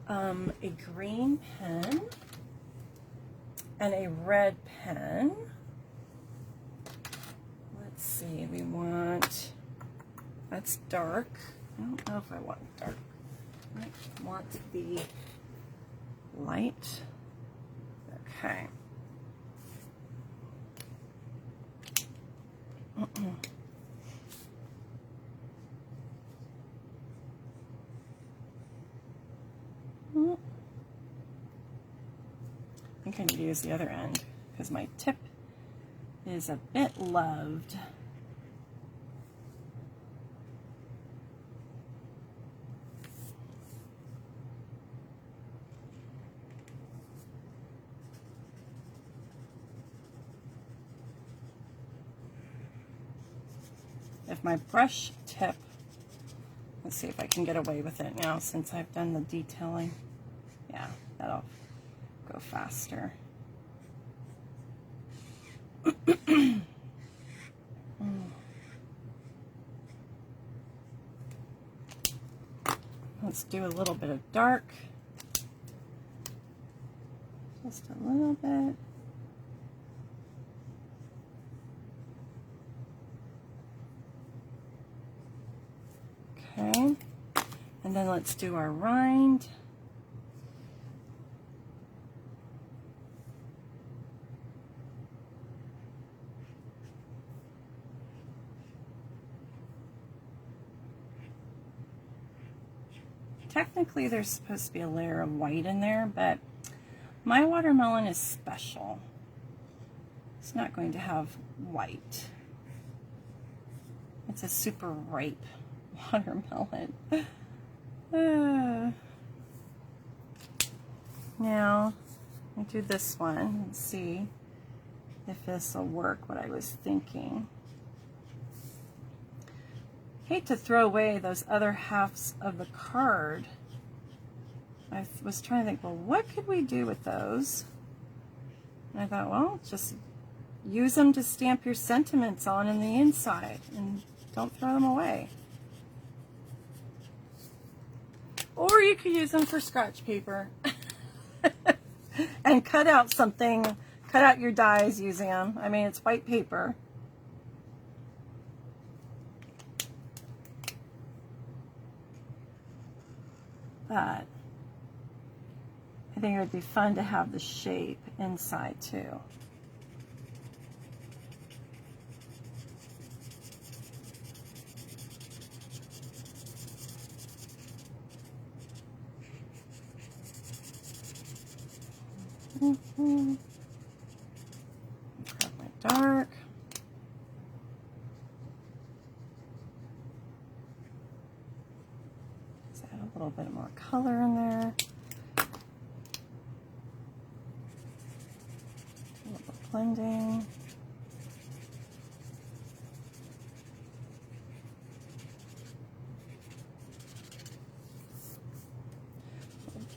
a green pen and a red pen. Let's see, we want, that's dark. I don't know if I want dark. I want the light. Okay. I think I need to use the other end because my tip is a bit loved. If my brush tip, let's see if I can get away with it now since I've done the detailing. Yeah, that'll go faster. Let's do a little bit of dark. Just a little bit. Okay, and then let's do our rind. Technically, there's supposed to be a layer of white in there, but my watermelon is special. It's not going to have white. It's a super ripe watermelon. Now, I'll do this one and see if this will work, what I was thinking. Hate to throw away those other halves of the card. I was trying to think, well, what could we do with those? And I thought, well, just use them to stamp your sentiments on in the inside and don't throw them away. Or you could use them for scratch paper and cut out something, cut out your dies using them. I mean, it's white paper. But I think it would be fun to have the shape inside too. Grab my dark. Let's add a little bit more color in there. A little bit blending.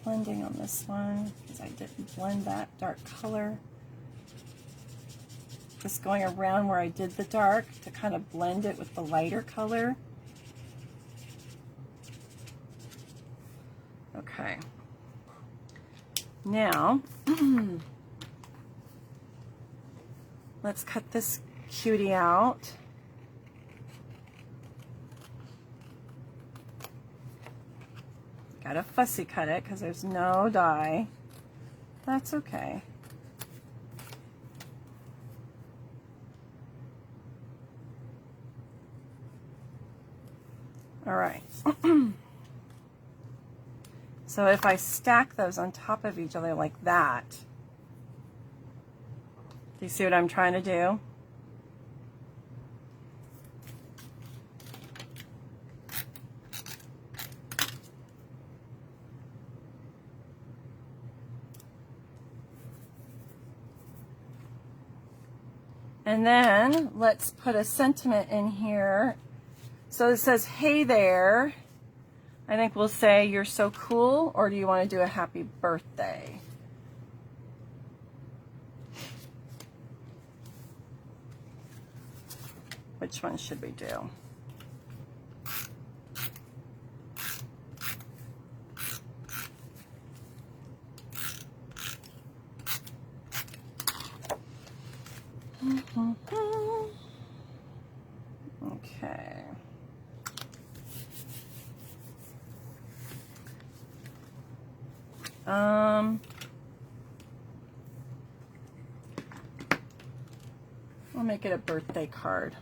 Blending on this one because I didn't blend that dark color. Just going around where I did the dark to kind of blend it with the lighter color. Okay. Now, let's cut this cutie out. Gotta fussy cut it because there's no die. That's okay. All right. So if I stack those on top of each other like that, do you see what I'm trying to do? And then let's put a sentiment in here. So it says, hey there. I think we'll say, you're so cool, or do you want to do a happy birthday? Which one should we do? Okay. I'll make it a birthday card.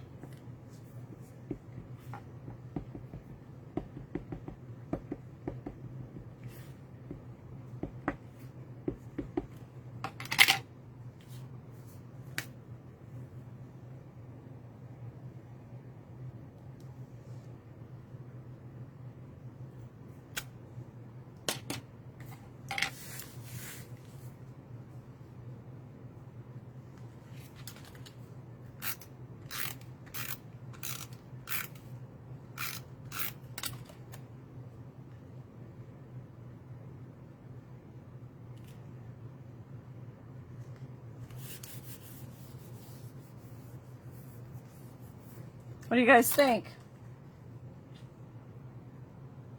What do you guys think?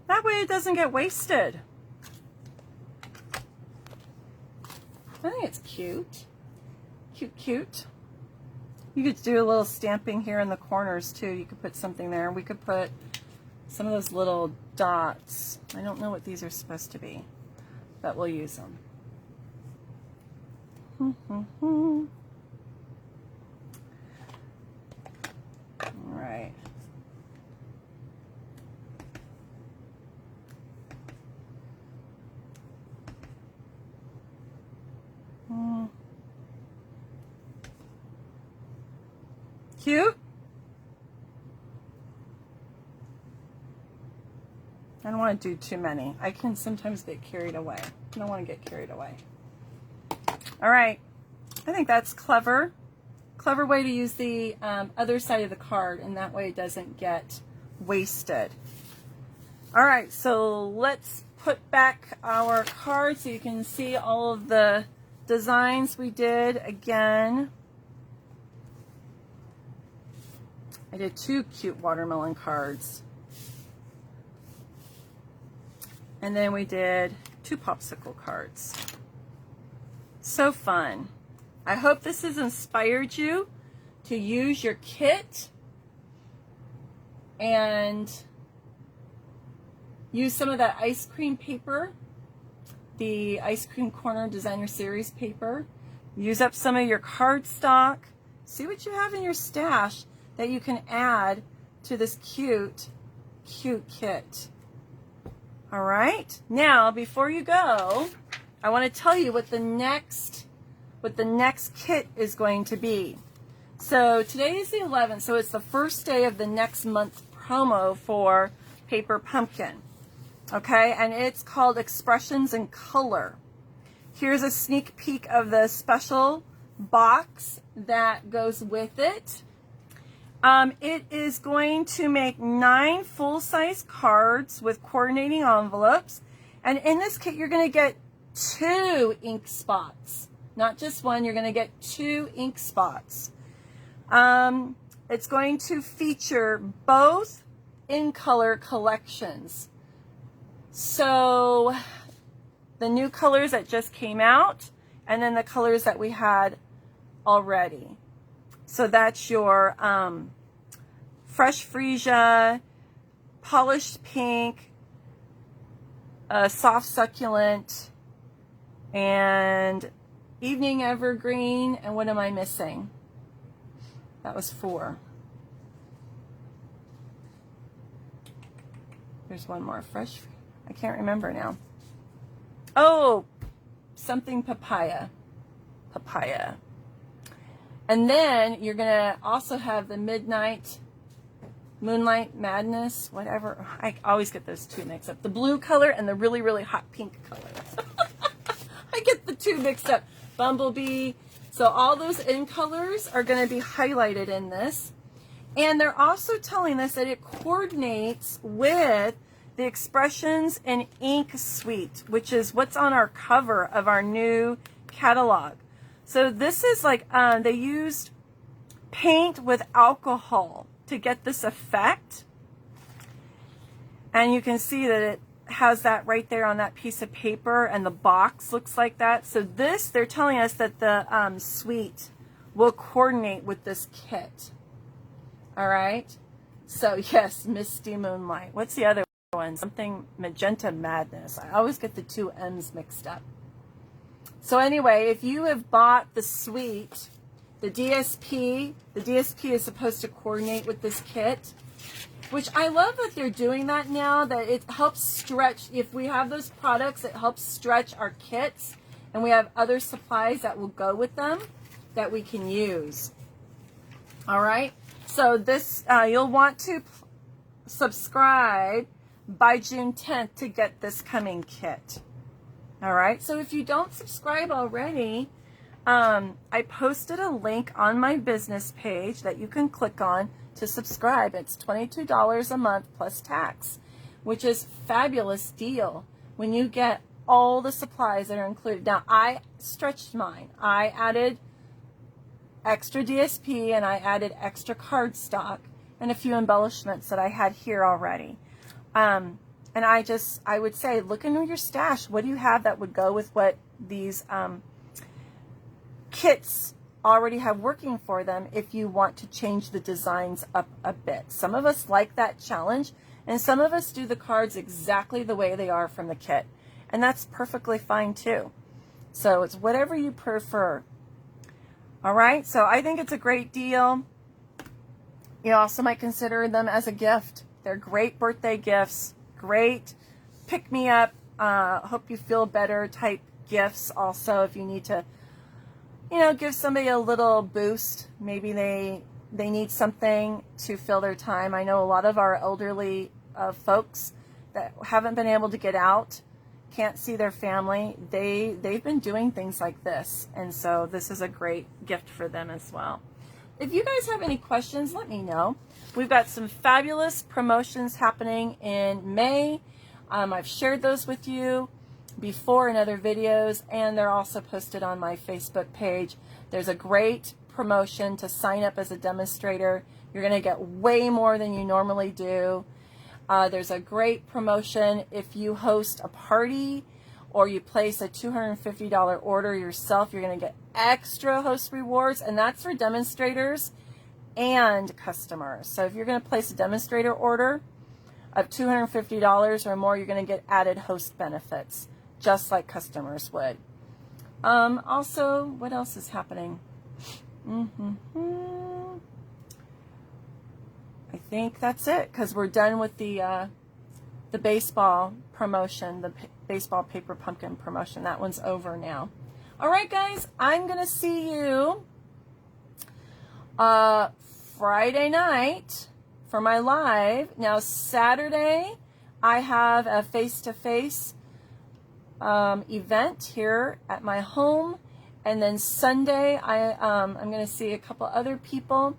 That way it doesn't get wasted. I think it's cute. Cute, cute. You could do a little stamping here in the corners too. You could put something there. We could put some of those little dots. I don't know what these are supposed to be, but we'll use them. All right. Cute? I don't want to do too many. I can sometimes get carried away. I don't want to get carried away. All right. I think that's clever. Clever way to use the other side of the card, and that way it doesn't get wasted. All right, so let's put back our card so you can see all of the designs we did again. I did 2 cute watermelon cards. And then we did 2 popsicle cards. So fun. I hope this has inspired you to use your kit and use some of that ice cream paper, the Ice Cream Corner Designer Series paper. Use up some of your cardstock. See what you have in your stash that you can add to this cute, cute kit. All right. Now, before you go, I want to tell you what the next kit is going to be. So today is the 11th, so it's the first day of the next month promo for Paper Pumpkin. Okay, and it's called Expressions in Color. Here's a sneak peek of the special box that goes with it. It is going to make 9 full-size cards with coordinating envelopes. And in this kit, you're going to get 2 ink spots. Not just one, you're going to get 2 ink spots. It's going to feature both in color collections. So the new colors that just came out, and then the colors that we had already. So that's your Fresh Freesia, Polished Pink, Soft Succulent, and Evening Evergreen, and what am I missing? That was 4. There's one more. Fresh, I can't remember now. Oh, something papaya. Papaya. And then you're going to also have the Moonlight Madness, whatever. I always get those 2 mixed up. The blue color and the really, really hot pink color. I get the 2 mixed up. Bumblebee. So all those in colors are going to be highlighted in this. And they're also telling us that it coordinates with the Expressions in Ink suite, which is what's on our cover of our new catalog. So this is like, they used paint with alcohol to get this effect. And you can see that it has that right there on that piece of paper, and the box looks like that. So this, they're telling us that the suite will coordinate with this kit. All right. So yes, Misty Moonlight. What's the other one? Something Magenta Madness. I always get the 2 M's mixed up. So anyway, if you have bought the suite, the DSP is supposed to coordinate with this kit, which I love that they're doing that now, that it helps stretch. If we have those products, it helps stretch our kits, and we have other supplies that will go with them that we can use. All right. So this, you'll want to subscribe by June 10th to get this coming kit. All right. So if you don't subscribe already, I posted a link on my business page that you can click on to subscribe. It's $22 a month plus tax, which is a fabulous deal when you get all the supplies that are included. Now, I stretched mine. I added extra DSP, and I added extra cardstock and a few embellishments that I had here already. And I would say, look into your stash. What do you have that would go with what these kits already have working for them if you want to change the designs up a bit? Some of us like that challenge, and some of us do the cards exactly the way they are from the kit. And that's perfectly fine too. So it's whatever you prefer. All right, so I think it's a great deal. You also might consider them as a gift. They're great birthday gifts, great pick-me-up, hope you feel better type gifts also if you need to, you know, give somebody a little boost. Maybe they they need something to fill their time. I know a lot of our elderly folks that haven't been able to get out, can't see their family, they've been doing things like this, and so this is a great gift for them as well. If you guys have any questions, let me know. We've got some fabulous promotions happening in May. I've shared those with you before in other videos, and they're also posted on my Facebook page. There's a great promotion to sign up as a demonstrator. You're going to get way more than you normally do. There's a great promotion if you host a party or you place a $250 order yourself. You're going to get extra host rewards, and that's for demonstrators and customers. So if you're going to place a demonstrator order of $250 or more, you're going to get added host benefits, just like customers would. Also, what else is happening? I think that's it, because we're done with the baseball promotion, the baseball paper pumpkin promotion. That one's over now. All right, guys, I'm going to see you Friday night for my live. Now, Saturday, I have a face-to-face event here at my home. And then Sunday, I'm going to see a couple other people.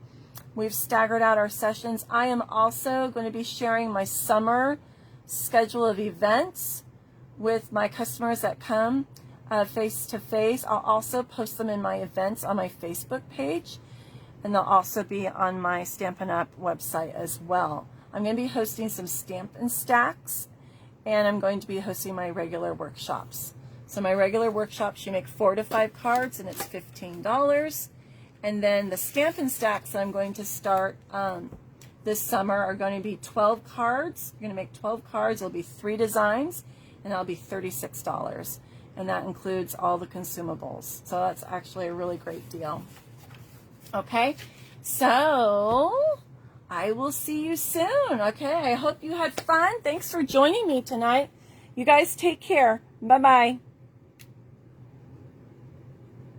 We've staggered out our sessions. I am also going to be sharing my summer schedule of events with my customers that come face-to-face. I'll also post them in my events on my Facebook page, and they'll also be on my Stampin' Up website as well. I'm going to be hosting some Stampin' Stacks, and I'm going to be hosting my regular workshops. So my regular workshops, you make 4 to 5 cards, and it's $15. And then the Stampin' Stacks I'm going to start this summer are going to be 12 cards. You're going to make 12 cards. It'll be 3 designs, and that'll be $36. And that includes all the consumables. So that's actually a really great deal. Okay, so I will see you soon. Okay, I hope you had fun. Thanks for joining me tonight. You guys take care. Bye-bye.